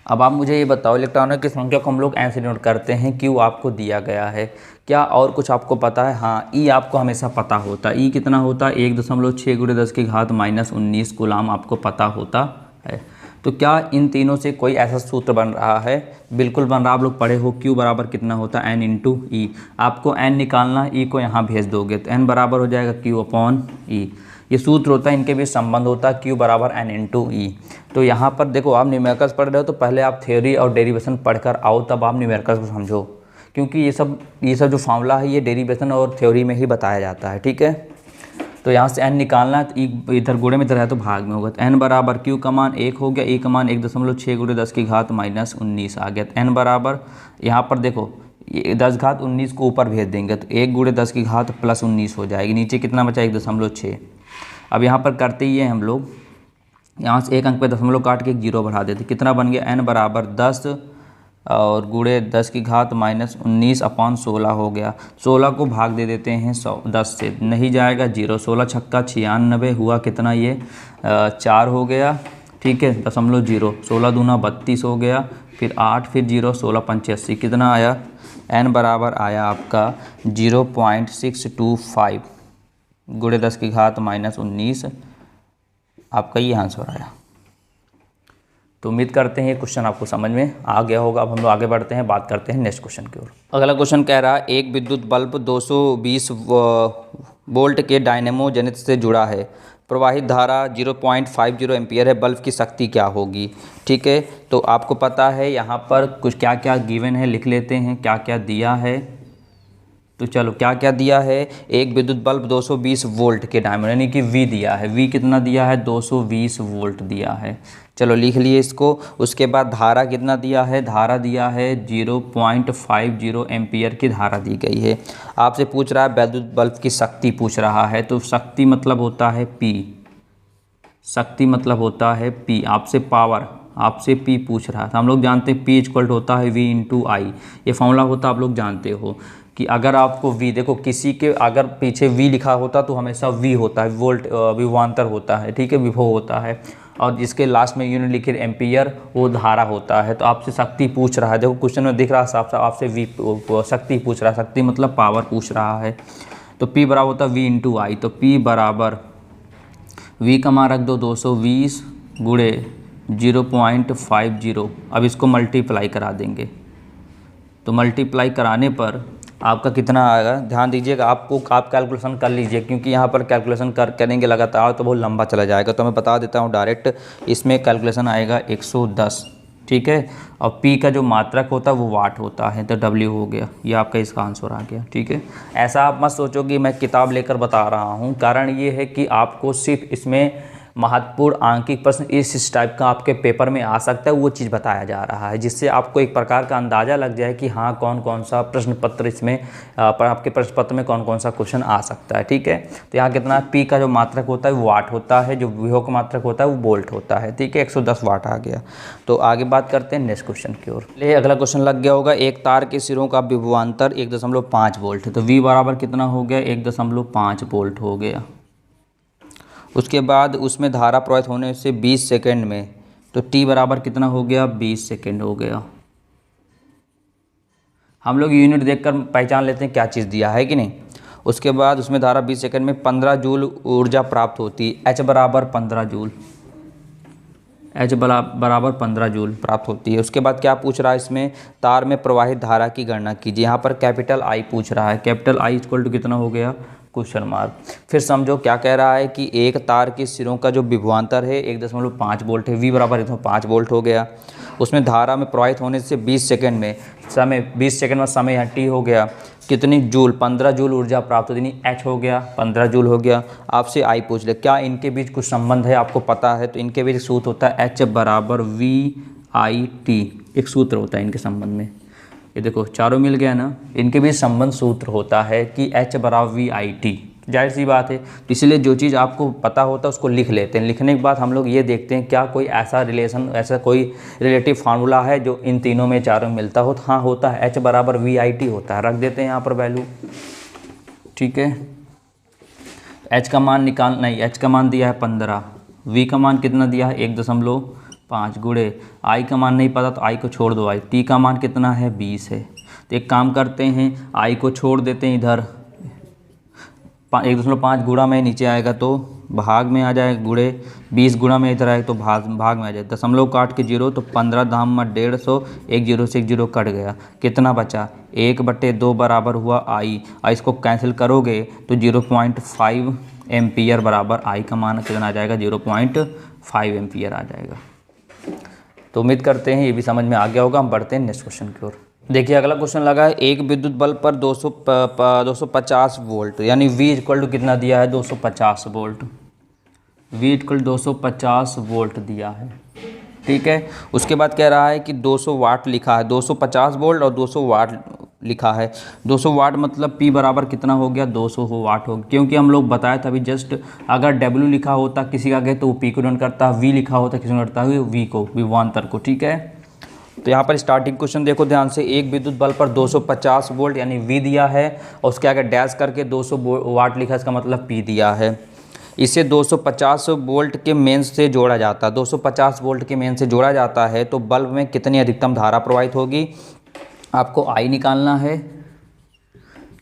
अब आप मुझे ये बताओ, इलेक्ट्रॉनों की संख्या को हम लोग ऐसे नोट करते हैं, क्यों आपको दिया गया है, क्या और कुछ आपको पता है? हाँ, ई आपको हमेशा पता होता है। ई कितना होता है, 1.6 × 10⁻⁻19 कूलम्ब आपको पता होता है। तो क्या इन तीनों से कोई ऐसा सूत्र बन रहा है? बिल्कुल बन रहा, आप लोग पढ़े हो। Q बराबर कितना होता है, n × E। आपको n निकालना, E को यहाँ भेज दोगे तो n बराबर हो जाएगा Q/E। ये सूत्र होता है, इनके बीच संबंध होता है, Q बराबर n × E। तो यहाँ पर देखो, आप न्यूमेरिकल्स पढ़ रहे हो तो पहले आप थ्योरी और डेरिवेशन पढ़कर आओ, तब आप न्यूमेरिकल्स को समझो, क्योंकि ये सब जो फार्मूला है ये डेरिवेशन और थ्योरी में ही बताया जाता है। ठीक है, तो यहाँ से n निकालना है, तो इधर गुणे में इधर है तो भाग में होगा, तो n बराबर Q का मान 1 हो गया, E का मान 1.6 × 10⁻⁻19 आ गया। तो n बराबर यहाँ पर देखो, ये 10⁻19 को ऊपर भेज देंगे तो 1 × 10⁻+19 हो जाएगी। नीचे कितना बचा, 1.6। अब यहाँ पर करते ही है हम लोग, यहाँ से एक अंक पे दशमलव काट के 1 0 बढ़ा देते, कितना बन गया, n बराबर 10 और गुणे 10⁻⁻19/16 हो गया। 16 को भाग दे देते हैं 10 से, नहीं जाएगा 0, 16 छक्का 96 हुआ, कितना ये 4 हो गया। ठीक है, 0.0, 16 दूना 32 हो गया, फिर 8, फिर 0, 16 पंचे 80, कितना आया, n बराबर आया आपका 0.625 गुणे 10⁻⁻19 आपका ये आंसर आया। तो उम्मीद करते हैं ये क्वेश्चन आपको समझ में आ गया होगा। अब हम लोग आगे बढ़ते हैं, बात करते हैं नेक्स्ट क्वेश्चन की ओर। अगला क्वेश्चन कह रहा है एक विद्युत बल्ब 220 वोल्ट के डायनेमो जनित्र से जुड़ा है, प्रवाहित धारा 0.50 एम्पियर है, बल्ब की शक्ति क्या होगी। ठीक है, तो आपको पता है यहाँ पर कुछ क्या क्या गिवन है, लिख लेते हैं क्या क्या दिया है। तो चलो क्या क्या दिया है, एक विद्युत बल्ब 220 वोल्ट के डायनेमो यानी कि V दिया है, V कितना दिया है 220 वोल्ट दिया है। चलो लिख लिए इसको। उसके बाद धारा कितना दिया है, धारा दिया है 0.50 एम्पियर की धारा दी गई है। आपसे पूछ रहा है विद्युत बल्ब की शक्ति पूछ रहा है, तो शक्ति मतलब होता है P, शक्ति मतलब होता है P, आपसे पावर, आपसे P पूछ रहा था। हम लोग जानते हैं P इक्वल होता है V इंटू आई, ये फॉर्मूला होता है आप लोग जानते हो कि अगर आपको V, देखो किसी के अगर पीछे V लिखा होता तो हमेशा V होता है, वोल्ट विभवांतर होता है, ठीक है, विभव होता है, और जिसके लास्ट में यूनिट लिखे एम्पियर वो धारा होता है। तो आपसे शक्ति पूछ रहा है, देखो क्वेश्चन में दिख रहा है साफ साफ आपसे V शक्ति पूछ रहा है, शक्ति मतलब पावर पूछ रहा है। तो P बराबर होता है V इंटू आई, तो P बराबर V का मान रख दो 220 गुणे 0.50, अब इसको मल्टीप्लाई करा देंगे। तो मल्टीप्लाई कराने पर आपका कितना आएगा, ध्यान दीजिएगा, आप कैलकुलेशन कर लीजिए, क्योंकि यहाँ पर कैलकुलेशन करेंगे लगातार तो बहुत लंबा चला जाएगा। तो मैं बता देता हूँ डायरेक्ट, इसमें कैलकुलेशन आएगा 110, ठीक है, और P का जो मात्रक होता है वो वाट होता है, तो W हो गया, ये आपका इसका आंसर आ गया। ठीक है, ऐसा आप मत सोचो कि मैं किताब लेकर बता रहा हूँ, कारण ये है कि आपको सिर्फ इसमें महत्वपूर्ण आंकिक प्रश्न इस टाइप का आपके पेपर में आ सकता है, वो चीज़ बताया जा रहा है, जिससे आपको एक प्रकार का अंदाज़ा लग जाए कि हाँ कौन कौन सा प्रश्न पत्र इसमें आपके प्रश्न पत्र में कौन कौन सा क्वेश्चन आ सकता है। ठीक है, तो यहाँ कितना P का जो मात्रक होता है वो वाट होता है, जो विभव का मात्रक होता है वो वोल्ट होता है। ठीक है, 110 वाट आ गया। तो आगे बात करते हैं नेक्स्ट क्वेश्चन की ओर। ले अगला क्वेश्चन लग गया होगा, एक तार के सिरों का विभवांतर 1.5 वोल्ट है, तो V बराबर कितना हो गया 1.5 वोल्ट हो गया। उसके बाद उसमें धारा प्रवाहित होने से 20 सेकंड में, तो T बराबर कितना हो गया 20 सेकंड हो गया। हम लोग यूनिट देखकर पहचान लेते हैं क्या चीज़ दिया है कि नहीं। उसके बाद उसमें धारा 20 सेकंड में 15 जूल ऊर्जा प्राप्त होती है, H बराबर 15 जूल, H बराबर 15 जूल प्राप्त होती है। उसके बाद क्या पूछ रहा है, इसमें तार में प्रवाहित धारा की गणना कीजिए। यहाँ पर कैपिटल I पूछ रहा है, कैपिटल I इक्वल टू कितना हो गया क्वेश्चन मार्क। फिर समझो क्या कह रहा है कि एक तार के सिरों का जो विभवांतर है 1.5 वोल्ट है, V बराबर 1.5 वोल्ट हो गया। उसमें धारा में प्रवाहित होने से 20 सेकंड में समय, 20 सेकंड में समय यहाँ T हो गया, कितनी जूल, 15 जूल ऊर्जा प्राप्त होती, H हो गया 15 जूल हो गया। आपसे I पूछ ले क्या इनके बीच कुछ संबंध है, आपको पता है, तो इनके बीच सूत्र होता है H बराबर VIT, एक सूत्र होता है इनके संबंध में। ये देखो चारों मिल गया ना, इनके बीच संबंध सूत्र होता है कि H बराबर VIT, जाहिर सी बात है। तो इसलिए जो चीज़ आपको पता होता है उसको लिख लेते हैं। लिखने के बाद हम लोग ये देखते हैं क्या कोई ऐसा रिलेशन, ऐसा कोई रिलेटिव फार्मूला है जो इन तीनों में चारों में मिलता हो। तो हाँ होता है, H बराबर VIT होता है, रख देते हैं यहाँ पर वैल्यू। ठीक है, H का मान नहीं, H का मान दिया है 15, V का मान कितना दिया है 1.5 गुणे, I का मान नहीं पता तो I को छोड़ दो, T का मान कितना है 20 है। तो एक काम करते हैं, I को छोड़ देते हैं इधर, 1.5 गुणा में नीचे आएगा तो भाग में आ जाएगा, गुणे 20 गुणा में इधर आएगा तो भाग में आ जाएगा। दशमलव काट के 0, तो 15 धाम में 150, एक 0 से एक 0 कट गया, कितना बचा 1/2 बराबर हुआ I। इसको कैंसिल करोगे तो 0.5 एम्पियर बराबर I का मान कितना आ जाएगा 0.5 एम्पियर आ जाएगा। तो उम्मीद करते हैं ये भी समझ में आ गया होगा। हम बढ़ते हैं नेक्स्ट क्वेश्चन की ओर। देखिए अगला क्वेश्चन लगा है, एक विद्युत बल्ब पर 250 वोल्ट, यानी V इक्वल टू कितना दिया है 250 वोल्ट, V इक्वल 250 वोल्ट दिया है। ठीक है, उसके बाद कह रहा है कि 200 वाट लिखा है, 250 वोल्ट और 200 वाट लिखा है। 200 वाट मतलब P बराबर कितना हो गया 200 वाट हो गया, क्योंकि हम लोग बताया था अभी जस्ट, अगर W लिखा होता किसी का आगे तो वो P को डिनोट करता, V लिखा होता किसी को करता है V को, विभवांतर को। ठीक है, तो यहाँ पर स्टार्टिंग क्वेश्चन देखो ध्यान से, एक विद्युत बल्ब पर 250 वोल्ट यानी V दिया है और उसके आगे डैश करके 200 वाट लिखा है, इसका मतलब P दिया है। इसे 250 वोल्ट के मेन से जोड़ा जाता है, 250 वोल्ट के मेन से जोड़ा जाता है तो बल्ब में कितनी अधिकतम धारा प्रवाहित होगी, आपको I निकालना है।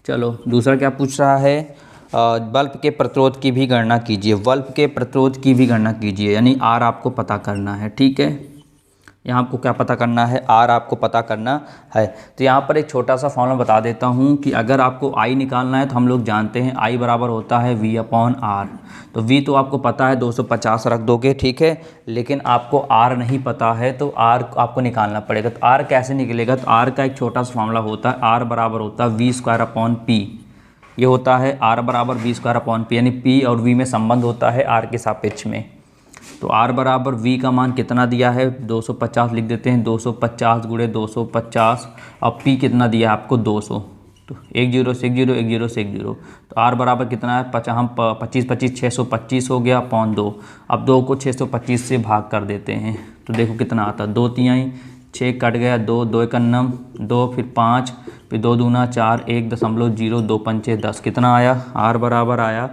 चलो दूसरा क्या पूछ रहा है, बल्ब के प्रतिरोध की भी गणना कीजिए। बल्ब के प्रतिरोध की भी गणना कीजिए, यानी आर आपको पता करना है। ठीक है, यहाँ आपको क्या पता करना है, आर आपको पता करना है। तो यहाँ पर एक छोटा सा फॉर्मूला बता देता हूँ कि अगर आपको आई निकालना है तो हम लोग जानते हैं आई बराबर होता है वी अपॉन आर। तो वी तो आपको पता है 250 रख दोगे, ठीक है, लेकिन आपको आर नहीं पता है तो आर आपको निकालना पड़ेगा। तो आर कैसे निकलेगा, तो आर का एक छोटा सा फॉर्मूला होता है, आर बराबर होता है वी स्क्वायर अपॉन पी। ये होता है आर बराबर वी स्क्वायर अपॉन पी, यानी पी और वी में संबंध होता है आर के सापेक्ष में। तो r बराबर v का मान कितना दिया है 250 लिख देते हैं, 250 गुणे 250। अब p कितना दिया है आपको 200, तो 1 0 से 1 0 1 0 से 1 0। तो r बराबर कितना है, हम 25 25 625 हो गया अपॉन 2। अब 2 को 625 से भाग कर देते हैं तो देखो कितना आता है, 2 तिहाई 6 कट गया, 2 2 1 9 2 फिर 5 फिर 2 दूना 4 1.0 2 पंचे 10। कितना आया, r बराबर आया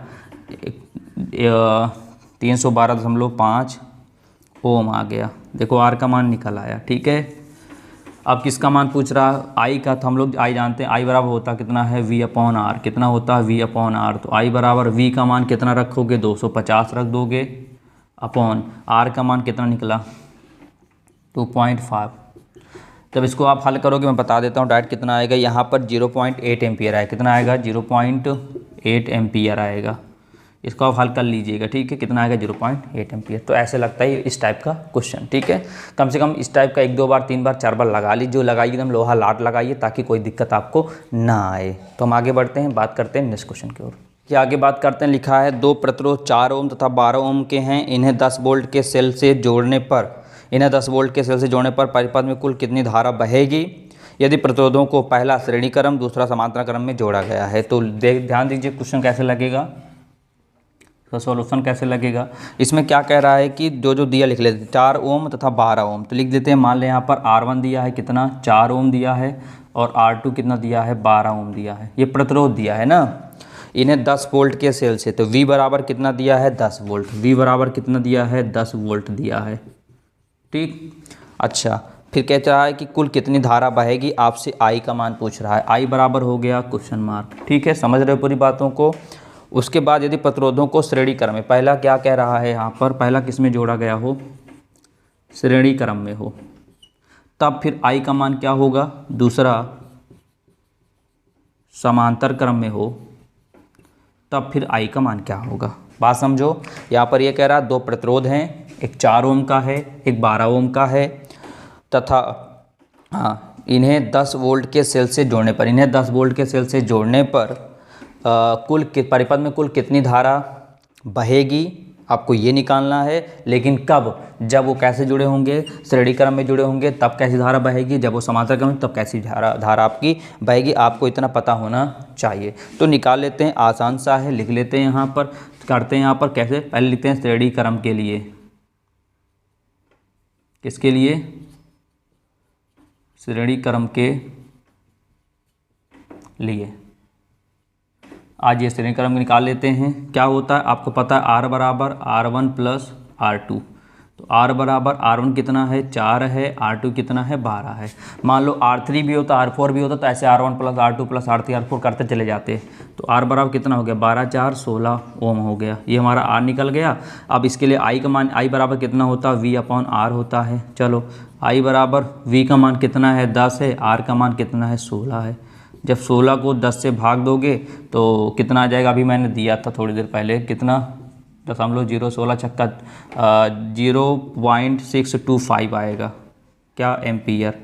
312.5 ओम आ गया। देखो आर का मान निकल आया। ठीक है, अब किसका मान पूछ रहा, आई का। तो हम लोग आई जानते हैं, आई बराबर होता कितना है वी अपॉन आर। कितना होता है वी अपॉन आर। तो आई बराबर वी का मान कितना रखोगे 250 रख दोगे, अपॉन आर का मान कितना निकला 2.5। जब इसको आप हल करोगे मैं बता देता हूँ डायरेक्ट कितना आएगा। यहाँ पर 0.8 एम्पियर आएगा। कितना आएगा 0.8 एम्पियर आएगा। इसको आप हल कर लीजिएगा। ठीक है, कितना आएगा 0.8 एम्पियर। तो ऐसे लगता है इस टाइप का क्वेश्चन। ठीक है, कम से कम इस टाइप का 1 2 बार 3 बार 4 बार लगा लीजिए। जो लगाइए एकदम लोहा लाट लगाइए ताकि कोई दिक्कत आपको ना आए। तो हम आगे बढ़ते हैं, बात करते हैं नेक्स्ट क्वेश्चन की ओर। कि आगे बात करते हैं, लिखा है 2 प्रतिरोध 4 ओम तथा 12 ओम के हैं। इन्हें 10 वोल्ट के सेल से जोड़ने पर परिपथ में कुल कितनी धारा बहेगी यदि प्रतिरोधों को पहला श्रेणी क्रम दूसरा समांतर क्रम में जोड़ा गया है। तो ध्यान दीजिए क्वेश्चन कैसे लगेगा, तो सॉल्यूशन कैसे लगेगा। इसमें क्या कह रहा है कि जो दिया लिख लेते हैं 4 ओम तथा 12 ओम। तो लिख देते हैं, मान लें यहाँ पर R1 दिया है कितना 4 ओम दिया है और R2 कितना दिया है 12 ओम दिया है। ये प्रतिरोध दिया है ना। इन्हें 10 वोल्ट के सेल से, तो V बराबर कितना दिया है 10 वोल्ट। V बराबर कितना दिया है 10 वोल्ट दिया है। ठीक, अच्छा फिर कह रहा है कि कुल कितनी धारा बहेगी, आपसे I का मान पूछ रहा है। I बराबर हो गया क्वेश्चन मार्क। ठीक है, समझ रहे हो पूरी बातों को। उसके बाद यदि प्रतिरोधों को श्रेणी क्रम में, पहला क्या कह रहा है यहाँ पर, पहला किस में जोड़ा गया हो, श्रेणी क्रम में हो, तब फिर आई का मान क्या होगा, दूसरा समांतर क्रम में हो, तब फिर आई का मान क्या होगा। बात समझो, यहाँ पर ये कह रहा है 2 प्रतिरोध हैं, एक 4 ओम का है एक 12 ओम का है, तथा इन्हें 10 वोल्ट के सेल से जोड़ने पर कुल परिपथ में कुल कितनी धारा बहेगी आपको ये निकालना है। लेकिन कब, जब वो कैसे जुड़े होंगे, श्रेणी क्रम में जुड़े होंगे तब कैसी धारा बहेगी, जब वो समांतर क्रम में तब कैसी धारा आपकी बहेगी, आपको इतना पता होना चाहिए। तो निकाल लेते हैं, आसान सा है, लिख लेते हैं यहाँ पर, करते हैं यहाँ पर कैसे, पहले लिखते हैं श्रेणी क्रम के लिए। किसके लिए, श्रेणी क्रम के लिए। आज ये श्रेणी क्रम निकाल लेते हैं। क्या होता है आपको पता है, R बराबर R1 प्लस R2। तो R बराबर R1 कितना है 4 है, R2 कितना है 12 है। मान लो R3 भी होता R4 भी होता तो ऐसे R1 plus R2 plus R3 R4 करते चले जाते। तो R बराबर कितना हो गया 12 4 16 ओम हो गया। ये हमारा R निकल गया। अब इसके लिए I का मान, I बराबर कितना होता है V अपॉन R होता है। चलो I बराबर V का मान कितना है 10 है, R का मान कितना है 16 है। जब 16 को 10 से भाग दोगे तो कितना आ जाएगा, अभी मैंने दिया था थोड़ी देर पहले, कितना 0.16 छक्का 0.625 आएगा क्या एम्पियर।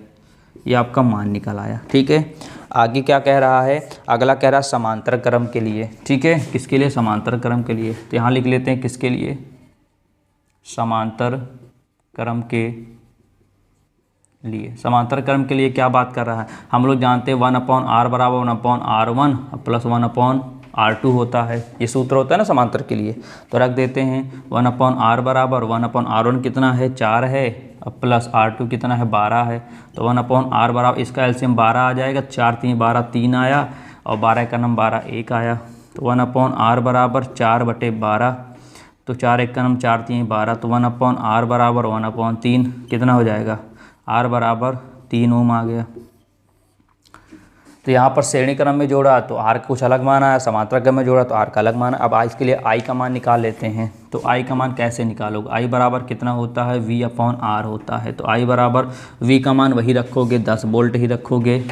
ये आपका मान निकल आया। ठीक है, आगे क्या कह रहा है, अगला कह रहा है समांतर क्रम के लिए। ठीक है, किसके लिए, समांतर क्रम के लिए। तो यहाँ लिख लेते हैं किसके लिए, समांतर क्रम के लिए। समांतर क्रम के लिए क्या बात कर रहा है, हम लोग जानते हैं 1/r बराबर 1/r1 प्लस 1/r2 होता है। ये सूत्र होता है ना समांतर के लिए। तो रख देते हैं 1/r बराबर 1/r1 कितना है 4 है, प्लस R2 कितना है 12 है। तो 1/r बराबर, इसका एलसीएम 12 आ जाएगा, 4 3 12 3 आया और 12 का नम 12 1 आया। तो 1/r बराबर 4/12, तो 4 1 का नम 4 3 12, तो 1/r बराबर 1/3 कितना हो जाएगा, R बराबर 3 ओम आ गया। तो यहाँ पर श्रेणी क्रम में जोड़ा तो आर का कुछ अलग मान आया, समांतर क्रम में जोड़ा तो आर का अलग मान। अब आज के लिए आई का मान निकाल लेते हैं। तो आई का मान कैसे निकालोगे? आई बराबर कितना होता है? वी अपॉन आर होता है। तो आई बराबर वी का मान वही रखोगे, 10 वोल्ट ही रखोगे,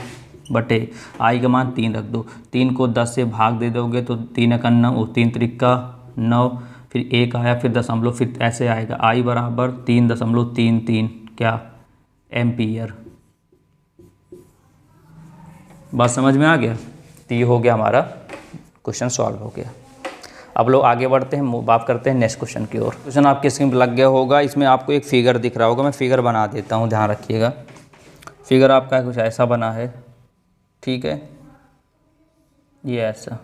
बटे आई का मान 3 रख दो। 3 को 10 से भाग दे दोगे तो 3 का 9, 3 त्रिका 9, फिर 1 आया, फिर दशमलव, फिर ऐसे आएगा। आई बराबर 3.33 क्या एम्पियर। बात समझ में आ गया? तो ये हो गया हमारा क्वेश्चन सॉल्व हो गया। अब लोग आगे बढ़ते हैं, बात करते हैं नेक्स्ट क्वेश्चन की ओर। क्वेश्चन आपके स्क्रीन पर लग गया होगा, इसमें आपको एक फिगर दिख रहा होगा, मैं फिगर बना देता हूँ, ध्यान रखिएगा। फिगर आपका कुछ ऐसा बना है, ठीक है, ये ऐसा,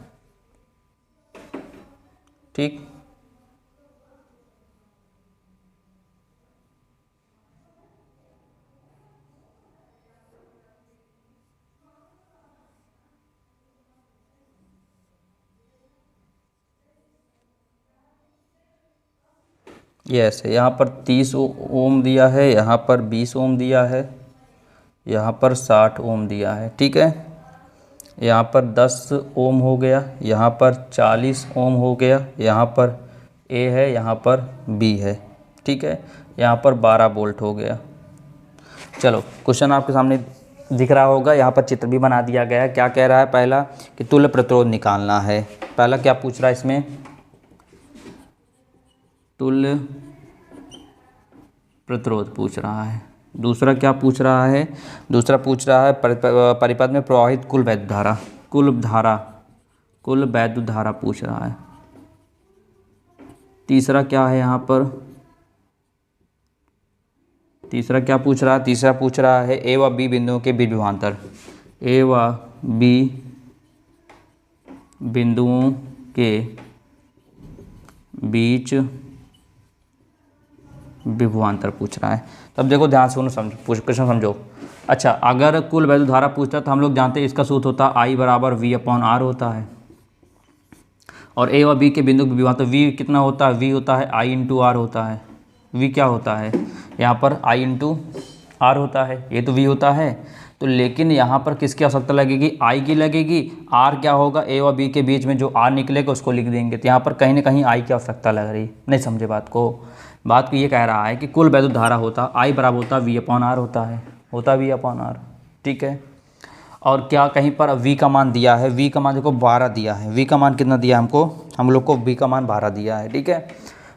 ठीक। ये ऐसे, यहाँ पर 30 ओम दिया है, यहाँ पर 20 ओम दिया है, यहाँ पर 60 ओम दिया है, ठीक है। यहाँ पर 10 ओम हो गया, यहाँ पर 40 ओम हो गया, यहाँ पर ए है, यहाँ पर बी है, ठीक है। यहाँ पर 12 वोल्ट हो गया। चलो क्वेश्चन आपके सामने दिख रहा होगा, यहाँ पर चित्र भी बना दिया गया है। क्या कह रहा है? पहला कि तुल्य प्रतिरोध निकालना है। पहला क्या पूछ रहा है इसमें? तुल्य प्रतिरोध पूछ रहा है। दूसरा क्या पूछ रहा है? दूसरा पूछ रहा है परिपथ में प्रवाहित कुल वैद्युत धारा, कुल वैद्युत धारा पूछ रहा है। तीसरा क्या है यहाँ पर? तीसरा क्या पूछ रहा है? तीसरा पूछ रहा है ए व बी बिंदुओं के बीच विभवांतर, ए व बी बिंदुओं के बीच विभवांतर पूछ रहा है। तब देखो ध्यान से क्वेश्चन समझो। अच्छा, अगर कुल वैद्युत धारा पूछता तो हम लोग जानते हैं इसका सूत्र होता है आई बराबर वी अपॉन आर होता है, और ए और बी के बिंदु के विभवांतर वी कितना होता है? वी होता है आई इंटू आर होता है। वी क्या होता है? यहाँ पर आई इंटू आर होता है, ये तो वी होता है। तो लेकिन यहाँ पर किसकी आवश्यकता लगेगी? आई की लगेगी। आर क्या होगा? ए और बी के बीच में जो आर निकलेगा उसको लिख देंगे। तो यहाँ पर कहीं ना कहीं आई की आवश्यकता लग रही, नहीं समझे बात को? बात को ये कह रहा है कि कुल वैद्युत धारा होता आई बराबर होता वी अपॉन आर होता है, वी अपॉन आर, ठीक है। और क्या कहीं पर v का मान दिया है? v का मान देखो 12 दिया है। v का मान कितना दिया हमको? हम लोग को v का मान 12 दिया है, ठीक है।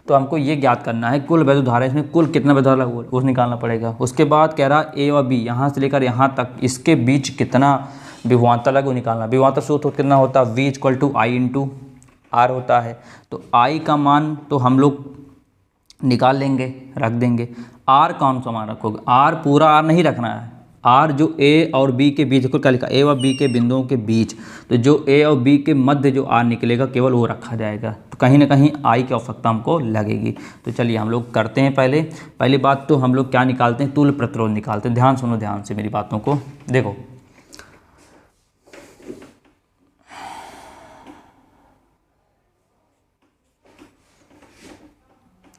तो हमको ये ज्ञात करना है कुल वैद्युत धारा, इसमें कुल कितना वैद्युत धारा वो निकालना पड़ेगा। उसके बाद कह रहा a और b यहाँ से लेकर यहाँ तक इसके बीच कितना विभवांतर लगे वो निकालना। विभवांतर सूत्र कितना होता है? v equal to I into R होता है। तो i का मान तो हम लोग निकाल लेंगे, रख देंगे। आर कौन सा मान रखोगे? आर पूरा आर नहीं रखना है, आर जो ए और बी के बीच को क्या लिखा? ए और बी के बिंदुओं के बीच, तो जो ए और बी के मध्य जो आर निकलेगा केवल वो रखा जाएगा। तो कहीं ना कहीं आई की आवश्यकता हमको लगेगी। तो चलिए हम लोग करते हैं। पहली बात तो हम लोग क्या निकालते हैं? तुल्य प्रतिरोध निकालते हैं। ध्यान सुनो, ध्यान से मेरी बातों को देखो।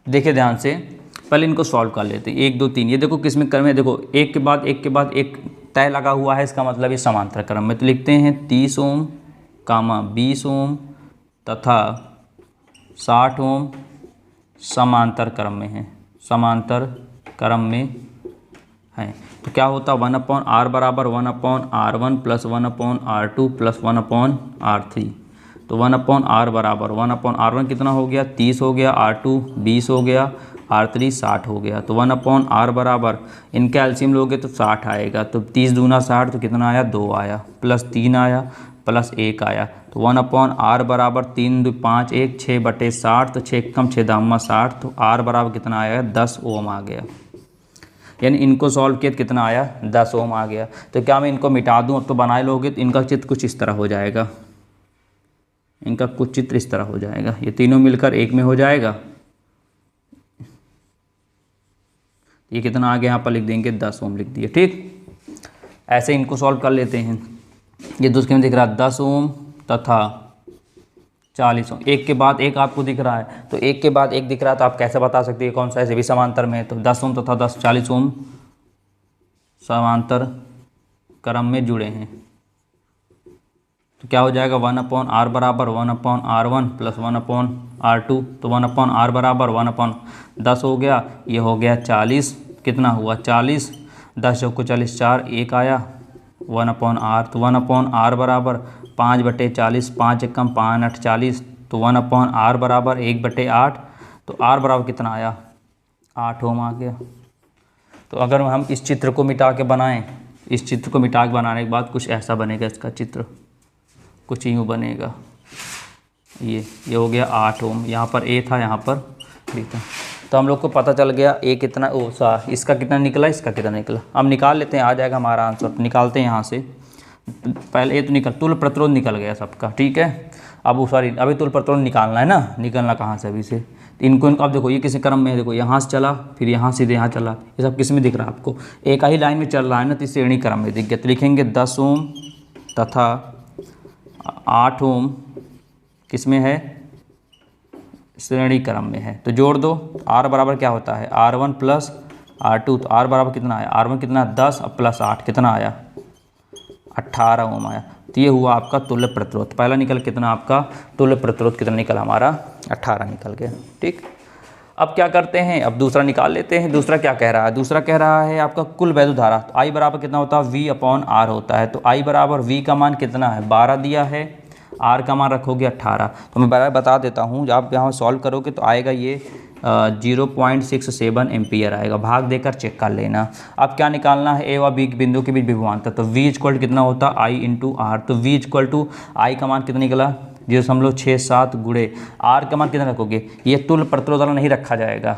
देखिए ध्यान से, पहले इनको सॉल्व कर लेते हैं। 1 2 3, ये देखो किस में क्रम है? देखो एक के बाद एक तय लगा हुआ है, इसका मतलब ये समांतर क्रम में। तो लिखते हैं 30 ओम, 20 ओम तथा 60 ओम समांतर क्रम में है, समांतर क्रम में है। तो क्या होता है? 1/r बराबर 1/r1 plus 1/r2 plus 1/r3। तो 1/r बराबर 1/r1 कितना हो गया? 30 हो गया, r2 20 हो गया, r3 60 हो गया। तो 1/r बराबर इनका एलसीएम लोगे तो 60 आएगा। तो 30 दूना 60, तो कितना आया? 2 आया, प्लस 3 आया, प्लस 1 आया। तो 1/r बराबर 3 2 5 1 6/60। तो 6 कम 6 दामा 60। तो r बराबर कितना आया? 10 ओम आ गया। यानी इनको सॉल्व किया तो कितना आया? 10 ओम आ गया। तो क्या मैं इनको मिटा दूँ? अब तो बनाए लोगे तो इनका चित्र कुछ इस तरह हो जाएगा, इनका कुछ चित्र इस तरह हो जाएगा। ये तीनों मिलकर एक में हो जाएगा। ये कितना आ गया? यहाँ पर लिख देंगे 10 ओम लिख दिए, ठीक। ऐसे इनको सॉल्व कर लेते हैं। ये दूसरे में दिख रहा है 10 ओम तथा 40 ओम। एक के बाद एक आपको दिख रहा है, तो एक के बाद एक दिख रहा है तो आप कैसे बता सकते हैं कौन सा? ऐसे भी समांतर में है। तो 10 ओम तथा 40 ओम समांतर क्रम में जुड़े हैं, तो क्या हो जाएगा 1/r बराबर 1/r1 प्लस 1/r2, तो 1/r बराबर 1/10 हो गया। ये हो गया 40, कितना हुआ 40, 10 चौको 40, 4 1 आया 1/r, तो 1/r बराबर 5/40, 5 एकम 5 8 40, तो 1/r बराबर 1/8, तो r बराबर कितना आया 8 ओम आ गया। तो अगर हम इस चित्र को मिटा के बनाएं, इस चित्र को मिटा के बनाने के बाद कुछ ऐसा बनेगा, इसका चित्र कुछ यूँ बनेगा। ये हो गया 8 ओम, यहाँ पर ए था, यहाँ पर बी था। तो हम लोग को पता चल गया ए कितना, इसका कितना निकला, इसका कितना निकला। अब निकाल लेते हैं, आ जाएगा हमारा आंसर। निकालते हैं यहाँ से, पहले ये तो निकल, तुल्य प्रतिरोध निकल गया सबका, ठीक है। अब सॉरी, अभी तुल्य प्रतिरोध निकालना है ना, निकलना कहाँ से अभी से, तो इनको अब देखो ये किसी क्रम में है, देखो यहाँ से चला, फिर यहाँ सीधे यहाँ चला, ये सब किस में दिख रहा है आपको, एक ही लाइन में चल रहा है ना, तो इस श्रेणी क्रम में दिख गया। तो लिखेंगे 10 ओम तथा 8 ओम किस में है, श्रेणी क्रम में है। तो जोड़ दो, r बराबर क्या होता है r1 प्लस r2, तो r बराबर कितना आया, r1 कितना 10 और प्लस 8 कितना आया 18 ओम आया। तो ये हुआ आपका तुल्य प्रतिरोध। पहला निकल कितना आपका तुल्य प्रतिरोध कितना निकला हमारा 18 निकल गया, ठीक। अब क्या करते हैं, अब दूसरा निकाल लेते हैं। दूसरा क्या कह रहा है, दूसरा कह रहा है आपका कुल वैद्युत धारा, तो I बराबर कितना होता है V/R होता है। तो I बराबर V का मान कितना है 12 दिया है, R का मान रखोगे 18। तो मैं बराबर बता देता हूँ, जब आप यहाँ सॉल्व करोगे तो आएगा ये 0.67 एम्पियर आएगा। भाग देकर चेक कर लेना। अब क्या निकालना है, ए और बी बिंदु के बीच विभवांतर। तो V इक्वल कितना होता है I इंटू आर। तो V इक्वल टू I का मान कितना निकला 0.67 गुणे R का मान कितना रखोगे, ये तुल्य प्रतिरोध वाला नहीं रखा जाएगा,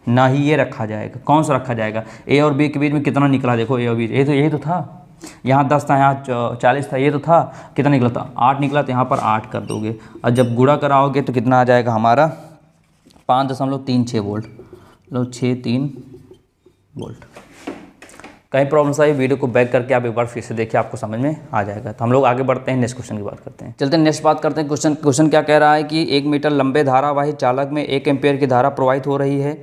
ना ही ये रखा जाएगा। कौन सा रखा जाएगा, ए और बी के बीच में कितना निकला, देखो ए और बी, यही तो था, यहाँ 10 था, यहाँ 40 था, ये तो था, कितना निकला था 8 निकला। तो यहाँ पर 8 कर दोगे और जब गुणा कराओगे तो कितना आ जाएगा हमारा 5.36 वोल्ट, लो 63 वोल्ट। कहीं प्रॉब्लम्स आई, वीडियो को बैक करके आप एक बार फिर से देखिए, आपको समझ में आ जाएगा। तो हम लोग आगे बढ़ते हैं, नेक्स्ट क्वेश्चन की बात करते हैं। चलते हैं नेक्स्ट बात करते हैं। क्वेश्चन क्या कह रहा है कि 1 मीटर लंबे धारावाही चालक में 1 एम्पीयर की धारा प्रवाहित हो रही है।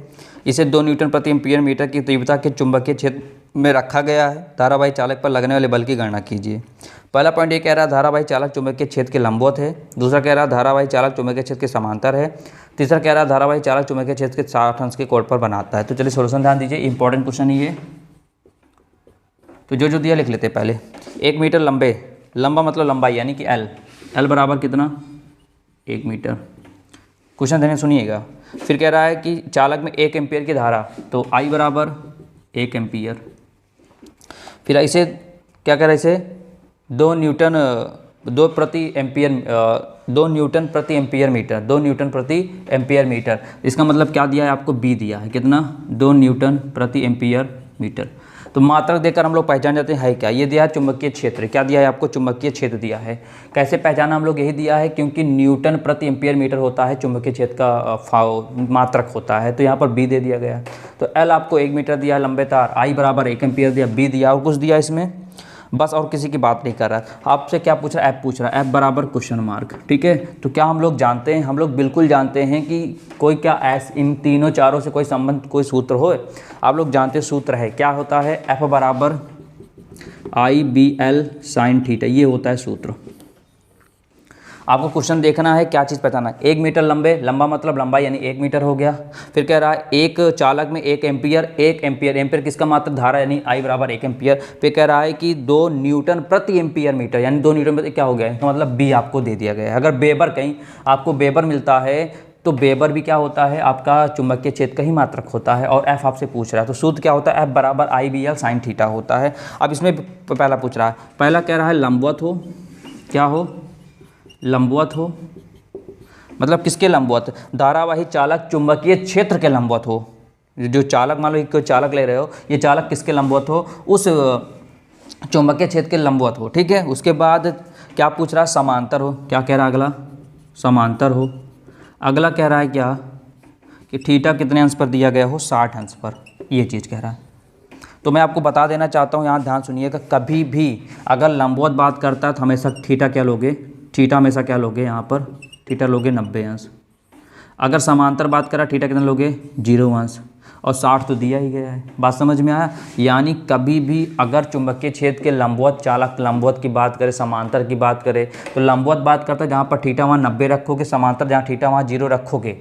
इसे 2 न्यूटन प्रति एम्पीयर मीटर की तीव्रता के चुंबकीय क्षेत्र में रखा गया है। धारावाही चालक पर लगने वाले बल की गणना कीजिए। पहला पॉइंट ये कह रहा है धारावाही चालक चुंबकीय क्षेत्र के लंबवत है। दूसरा कह रहा है धारावाही चालक चुंबकीय क्षेत्र के समांतर है। तीसरा कह रहा है धारावाही चालक चुंबकीय क्षेत्र के 60 अंश के कोण पर बनाता है। तो चलिए सोल्यूशन ध्यान दीजिए, इंपॉर्टेंट क्वेश्चन है ये। तो जो दिया लिख लेते हैं पहले। 1 मीटर लंबा मतलब लंबाई यानी कि L बराबर कितना 1 मीटर। क्वेश्चन ध्यान सुनिएगा। फिर कह रहा है कि चालक में 1 एम्पीयर की धारा, तो I बराबर 1 एम्पीयर। फिर इसे क्या कह रहा है, इसे 2 न्यूटन प्रति एम्पीयर मीटर। इसका मतलब क्या दिया है आपको, B दिया है, कितना 2 न्यूटन प्रति एम्पीयर मीटर। तो मात्रक देकर हम लोग पहचान जाते हैं क्या, ये दिया है चुंबकीय क्षेत्र। क्या दिया है आपको, चुंबकीय क्षेत्र दिया है। कैसे पहचाना हम लोग, यही दिया है क्योंकि न्यूटन प्रति एम्पीयर मीटर होता है चुंबकीय क्षेत्र का मात्रक होता है। तो यहाँ पर बी दे दिया गया। तो L आपको 1 मीटर दिया है लंबे तार, I बराबर 1 एम्पीयर दिया, बी दिया और कुछ दिया इसमें बस, और किसी की बात नहीं कर रहा है। आपसे क्या पूछ रहा है, F पूछ रहा है, F बराबर क्वेश्चन मार्क, ठीक है। तो क्या हम लोग जानते हैं, हम लोग बिल्कुल जानते हैं कि कोई क्या इन तीनों चारों से कोई संबंध, कोई सूत्र हो, आप लोग जानते हैं सूत्र है, क्या होता है F बराबर IBL साइन थीटा, ये होता है सूत्र। आपको क्वेश्चन देखना है, क्या चीज़ पहचाना है। 1 मीटर लंबा मतलब लंबाई यानी 1 मीटर हो गया। फिर कह रहा है एक चालक में 1 एम्पीयर किसका मात्र धारा यानी I बराबर 1 एम्पीयर। फिर कह रहा है कि 2 न्यूटन प्रति एम्पीयर मीटर यानी 2 न्यूटन प्रति क्या हो गया है, तो मतलब B आपको दे दिया गया है। अगर बेबर कहीं आपको बेबर मिलता है तो बेबर भी क्या होता है, आपका चुंबकीय क्षेत्र का ही मात्रक होता है। और F आपसे पूछ रहा है तो सूत्र क्या होता है, F बराबर IBL साइन थीटा होता है। अब इसमें पहला पूछ रहा है, पहला कह रहा है लंबवत हो, क्या हो, लंबवत हो, मतलब किसके लंबवत, धारावाही चालक चुंबकीय क्षेत्र के लंबवत हो। जो चालक, मान लो कोई चालक ले रहे हो, ये चालक किसके लंबवत हो, उस चुंबकीय क्षेत्र के लंबवत हो, ठीक है। उसके बाद क्या पूछ रहा है, समांतर हो, क्या कह रहा है अगला, समांतर हो। अगला कह रहा है क्या कि थीटा कितने अंश पर दिया गया हो, 60 अंश पर, ये चीज़ कह रहा है। तो मैं आपको बता देना चाहता हूँ, यहाँ ध्यान सुनिएगा, कभी भी अगर लंबवत बात करता है तो हमेशा थीटा क्या लोगे, थीटा हमेशा क्या लोगे, यहाँ पर थीटा लोगे 90 अंश। अगर समांतर बात करा थीटा कितना लोगे, 0 अंश। और 60 तो दिया ही गया है। बात समझ में आया। यानी कभी भी अगर चुंबकीय क्षेत्र के लंबवत चालक लंबवत की बात करें, समांतर की बात करें, तो लंबवत बात करता है जहाँ पर थीटा वहाँ 90 रखोगे, समांतर जहाँ थीटा वहाँ 0 रखोगे।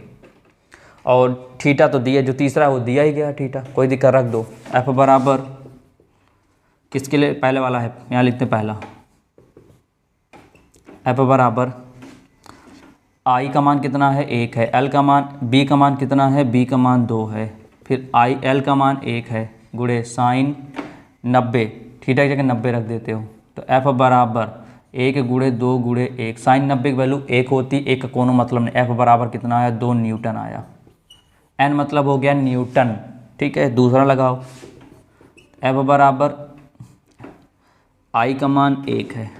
और थीटा तो दिया, जो तीसरा है वो दिया ही गया थीटा, कोई दिक्कत रख दो। एफ बराबर किसके लिए, पहले वाला है, यहाँ लिखते पहला। एफ बराबर आई का मान कितना है 1 है, एल का मान, बी का मान कितना है, बी का मान 2 है, फिर आई एल का मान 1 है, गुणे साइन 90, थीटा की जगह 90 रख देते हो, तो एफ बराबर 1 गुणे 2 गुणे 1, साइन 90 की वैल्यू 1 होती, 1 का कोनो मतलब नहीं। एफ बराबर कितना आया, 2 न्यूटन आया। एन मतलब हो गया न्यूटन, ठीक है। दूसरा लगाओ, एफ बराबर आई का मान 1 है,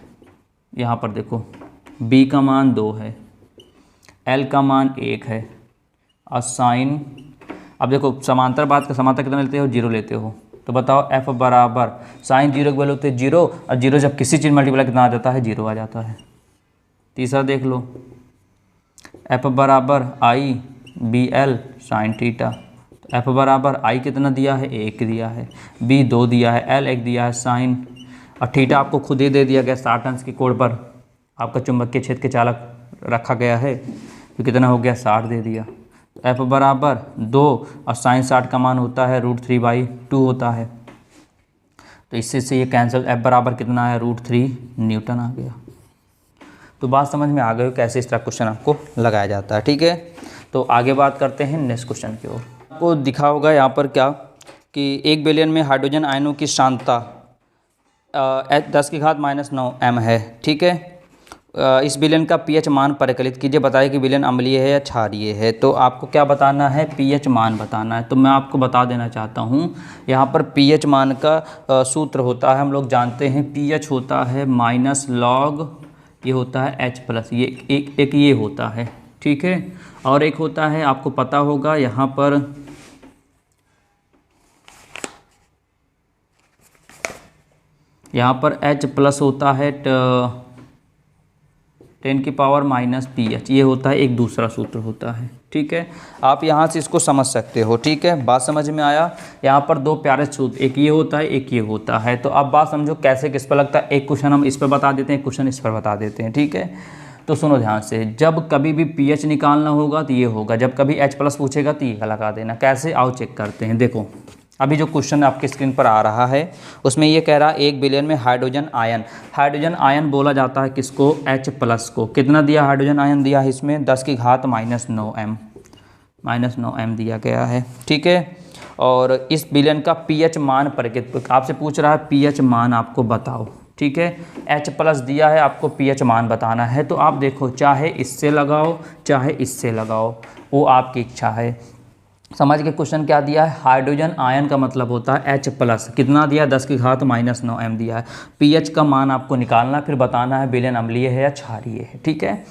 यहाँ पर देखो, बी का मान 2 है, एल का मान 1 है, और साइन, अब देखो समांतर बात का, समांतर कितना लेते हो, 0 लेते हो, तो बताओ एफ बराबर साइन 0 की वैल्यू होती है 0, और 0 जब किसी चीज़ मल्टीप्लाई कितना आ जाता है, 0 आ जाता है। तीसरा देख लो, एफ बराबर आई बी एल साइन थीटा, तो एफ बराबर आई कितना दिया है, 1 दिया है, बी 2 दिया है, एल 1 दिया है, साइन, और थीटा आपको खुद ही दे दिया गया 60 अंश के कोण पर आपका चुंबकीय क्षेत्र के चालक रखा गया है, तो कितना हो गया, 60 दे दिया। तो एफ बराबर 2 और साइन 60 का मान होता है √3/2 होता है, तो इससे से ये कैंसिल, एफ बराबर कितना है, √3 न्यूटन आ गया। तो बात समझ में आ गई कैसे इस तरह क्वेश्चन आपको लगाया जाता है, ठीक है। तो आगे बात करते हैं नेक्स्ट क्वेश्चन की ओर। आपको दिखा होगा यहाँ पर क्या कि 1 बिलियन में हाइड्रोजन आयनों की सांद्रता 10⁻⁹ m है, ठीक है। इस विलयन का पीएच मान परिकलित कीजिए, बताइए कि विलयन अम्लीय है या क्षारीय है। तो आपको क्या बताना है, पीएच मान बताना है। तो मैं आपको बता देना चाहता हूँ, यहाँ पर पीएच मान का सूत्र होता है, हम लोग जानते हैं, पीएच होता है माइनस लॉग, ये होता है H+, ये एक ये होता है, ठीक है। और एक होता है, आपको पता होगा यहाँ पर H+ होता है 10⁻⁻⁻, ये होता है, एक दूसरा सूत्र होता है, ठीक है। आप यहाँ से इसको समझ सकते हो, ठीक है। बात समझ में आया। यहाँ पर दो प्यारे सूत्र, एक ये होता है, एक ये होता है। तो अब बात समझो कैसे किस पर लगता है। एक क्वेश्चन हम इस पर बता देते हैं, एक क्वेश्चन इस पर बता देते हैं, ठीक है। तो सुनो ध्यान से, जब कभी भी पीएच निकालना होगा तो ये होगा, जब कभी H+ पूछेगा तो ये लगा देना। कैसे, आओ चेक करते हैं। देखो अभी जो क्वेश्चन आपके स्क्रीन पर आ रहा है उसमें ये कह रहा है 1 बिलियन में हाइड्रोजन आयन बोला जाता है किसको, H+ को। कितना दिया हाइड्रोजन आयन दिया है इसमें, 10⁻⁹ दिया गया है, ठीक है। और इस बिलियन का पीएच मान परिकलित, आपसे पूछ रहा है पीएच मान आपको बताओ, ठीक है। H+ दिया है, आपको पीएच मान बताना है। तो आप देखो, चाहे इससे लगाओ चाहे इससे लगाओ, वो आपकी इच्छा है। समझ के क्वेश्चन क्या दिया है, हाइड्रोजन आयन का मतलब होता है H+, कितना दिया, 10⁻⁹ m दिया है। पीएच का मान आपको निकालना, फिर बताना है विलयन अम्लीय है या क्षारीय है, ठीक है।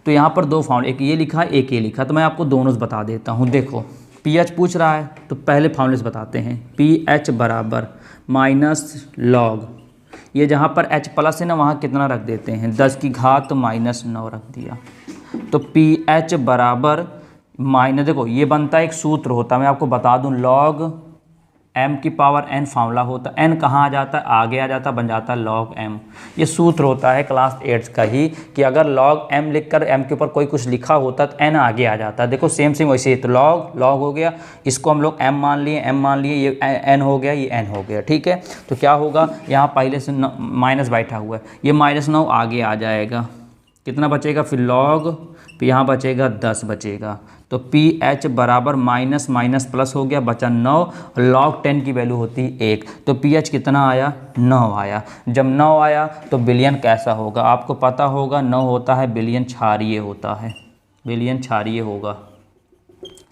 तो यहाँ पर दो फॉर्मूले, एक ये लिखा है, एक ये लिखा, तो मैं आपको दोनों से बता देता हूँ। देखो पीएच पूछ रहा है तो पहले फॉर्मूले से बताते हैं। पीएच बराबर माइनस लॉग, ये जहाँ पर H+ है ना, वहाँ कितना रख देते हैं, 10⁻⁻⁹ रख दिया। तो पीएच बराबर माइनस, देखो ये बनता है, एक सूत्र होता है, मैं आपको बता दूं, log m⁻n फार्मूला होता है। n कहाँ आ जाता है, आगे आ जाता है, बन जाता है log m। ये सूत्र होता है क्लास 8 का ही, कि अगर log m लिखकर m के ऊपर कोई कुछ लिखा होता है तो n आगे आ जाता है। देखो सेम वैसे ही, तो log हो गया, इसको हम लोग m मान लिए, ये n हो गया, ये n हो गया, ठीक है। तो क्या होगा, यहाँ पहले से माइनस बैठा हुआ है, ये -9 आगे आ जाएगा, कितना बचेगा, फिर log, फिर यहाँ बचेगा 10 बचेगा। तो पीएच बराबर माइनस माइनस प्लस हो गया, बचा 9, और log 10 की वैल्यू होती है 1। तो पीएच कितना आया, 9 आया। जब 9 आया तो बिलियन कैसा होगा, आपको पता होगा, 9 होता है बिलियन क्षारीय होता है, बिलियन क्षारीय होगा।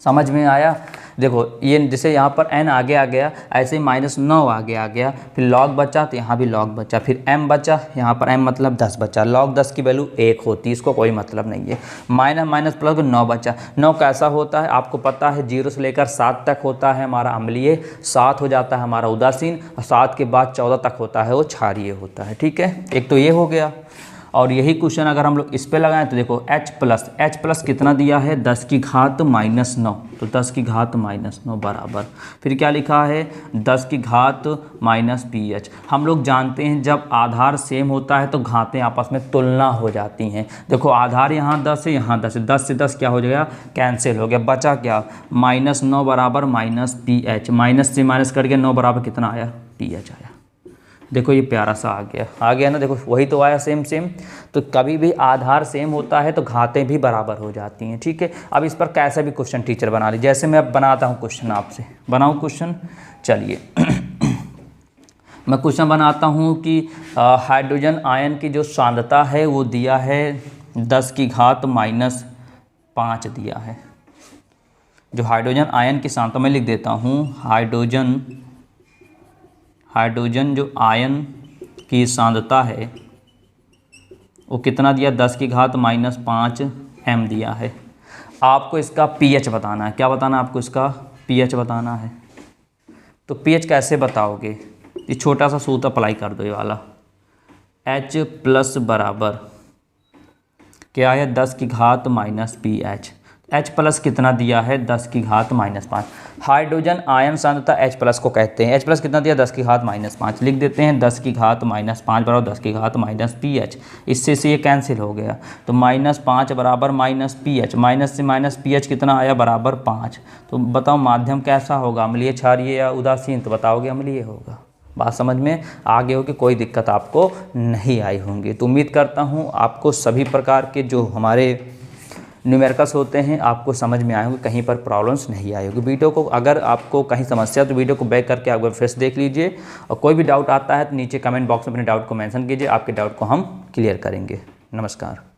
समझ में आया। देखो ये जैसे यहाँ पर n आगे आ गया, ऐसे ही -9 आगे आ गया, फिर log बचा तो यहाँ भी log बचा, फिर m बचा, यहाँ पर m मतलब 10 बचा। log 10 की वैल्यू 1 होती है, इसको कोई मतलब नहीं है। माइनस माइनस प्लस 9 बचा। 9 कैसा होता है, आपको पता है 0 से लेकर 7 तक होता है हमारा अम्लीय, 7 हो जाता है हमारा उदासीन, और 7 के बाद 14 तक होता है वो क्षारीय होता है, ठीक है। एक तो ये हो गया। और यही क्वेश्चन अगर हम लोग इस पे लगाएं तो देखो H प्लस कितना दिया है 10 की घात -9, तो 10 की घात -9 बराबर, फिर क्या लिखा है 10 की घात -PH। हम लोग जानते हैं जब आधार सेम होता है तो घातें आपस में तुलना हो जाती हैं। देखो आधार यहाँ 10 है, यहाँ 10 है, 10 से 10 क्या हो जाएगा कैंसिल हो गया, बचा क्या -9 बराबर -PH, माइनस से माइनस करके 9 बराबर कितना आया PH आया। देखो ये प्यारा सा आ गया ना, देखो वही तो आया सेम। तो कभी भी आधार सेम होता है तो घातें भी बराबर हो जाती हैं, ठीक है। अब इस पर कैसा भी क्वेश्चन टीचर बना ली, जैसे मैं अब बनाता हूँ क्वेश्चन, आपसे बनाऊँ क्वेश्चन, चलिए मैं क्वेश्चन बनाता हूँ कि हाइड्रोजन आयन की जो सांद्रता है वो दिया है 10 की घात -5 दिया है। जो हाइड्रोजन आयन की सांद्रता मैं लिख देता हूँ, हाइड्रोजन जो आयन की सांद्रता है वो कितना दिया 10 की घात -5 m दिया है। आपको इसका pH बताना है। क्या बताना है आपको? इसका pH बताना है। तो pH कैसे बताओगे? ये छोटा सा सूत्र अप्लाई कर दो, ये वाला H प्लस बराबर क्या है 10 की घात -PH। H प्लस कितना दिया है 10 की घात -5। हाइड्रोजन आयन सांद्रता H प्लस को कहते हैं। H प्लस कितना दिया 10 की घात -5, लिख देते हैं 10 की घात -5 बराबर 10 की घात -PH। इससे से ये कैंसिल हो गया, तो -5 बराबर -PH, माइनस से माइनस PH कितना आया बराबर 5। तो बताओ माध्यम कैसा होगा, अम्लीय, क्षारीय या उदासीन? तो बताओगे अम्लीय होगा। बात समझ में आगे हो कि कोई दिक्कत आपको नहीं आई होंगी। तो उम्मीद करता हूँ आपको सभी प्रकार के जो हमारे न्यूमेरिकल्स होते हैं आपको समझ में आए होंगे, कहीं पर प्रॉब्लम्स नहीं आई होगी। वीडियो को अगर आपको कहीं समस्या तो वीडियो को बैक करके एक बार फिर से देख लीजिए, और कोई भी डाउट आता है तो नीचे कमेंट बॉक्स में अपने डाउट को मेंशन कीजिए, आपके डाउट को हम क्लियर करेंगे। नमस्कार।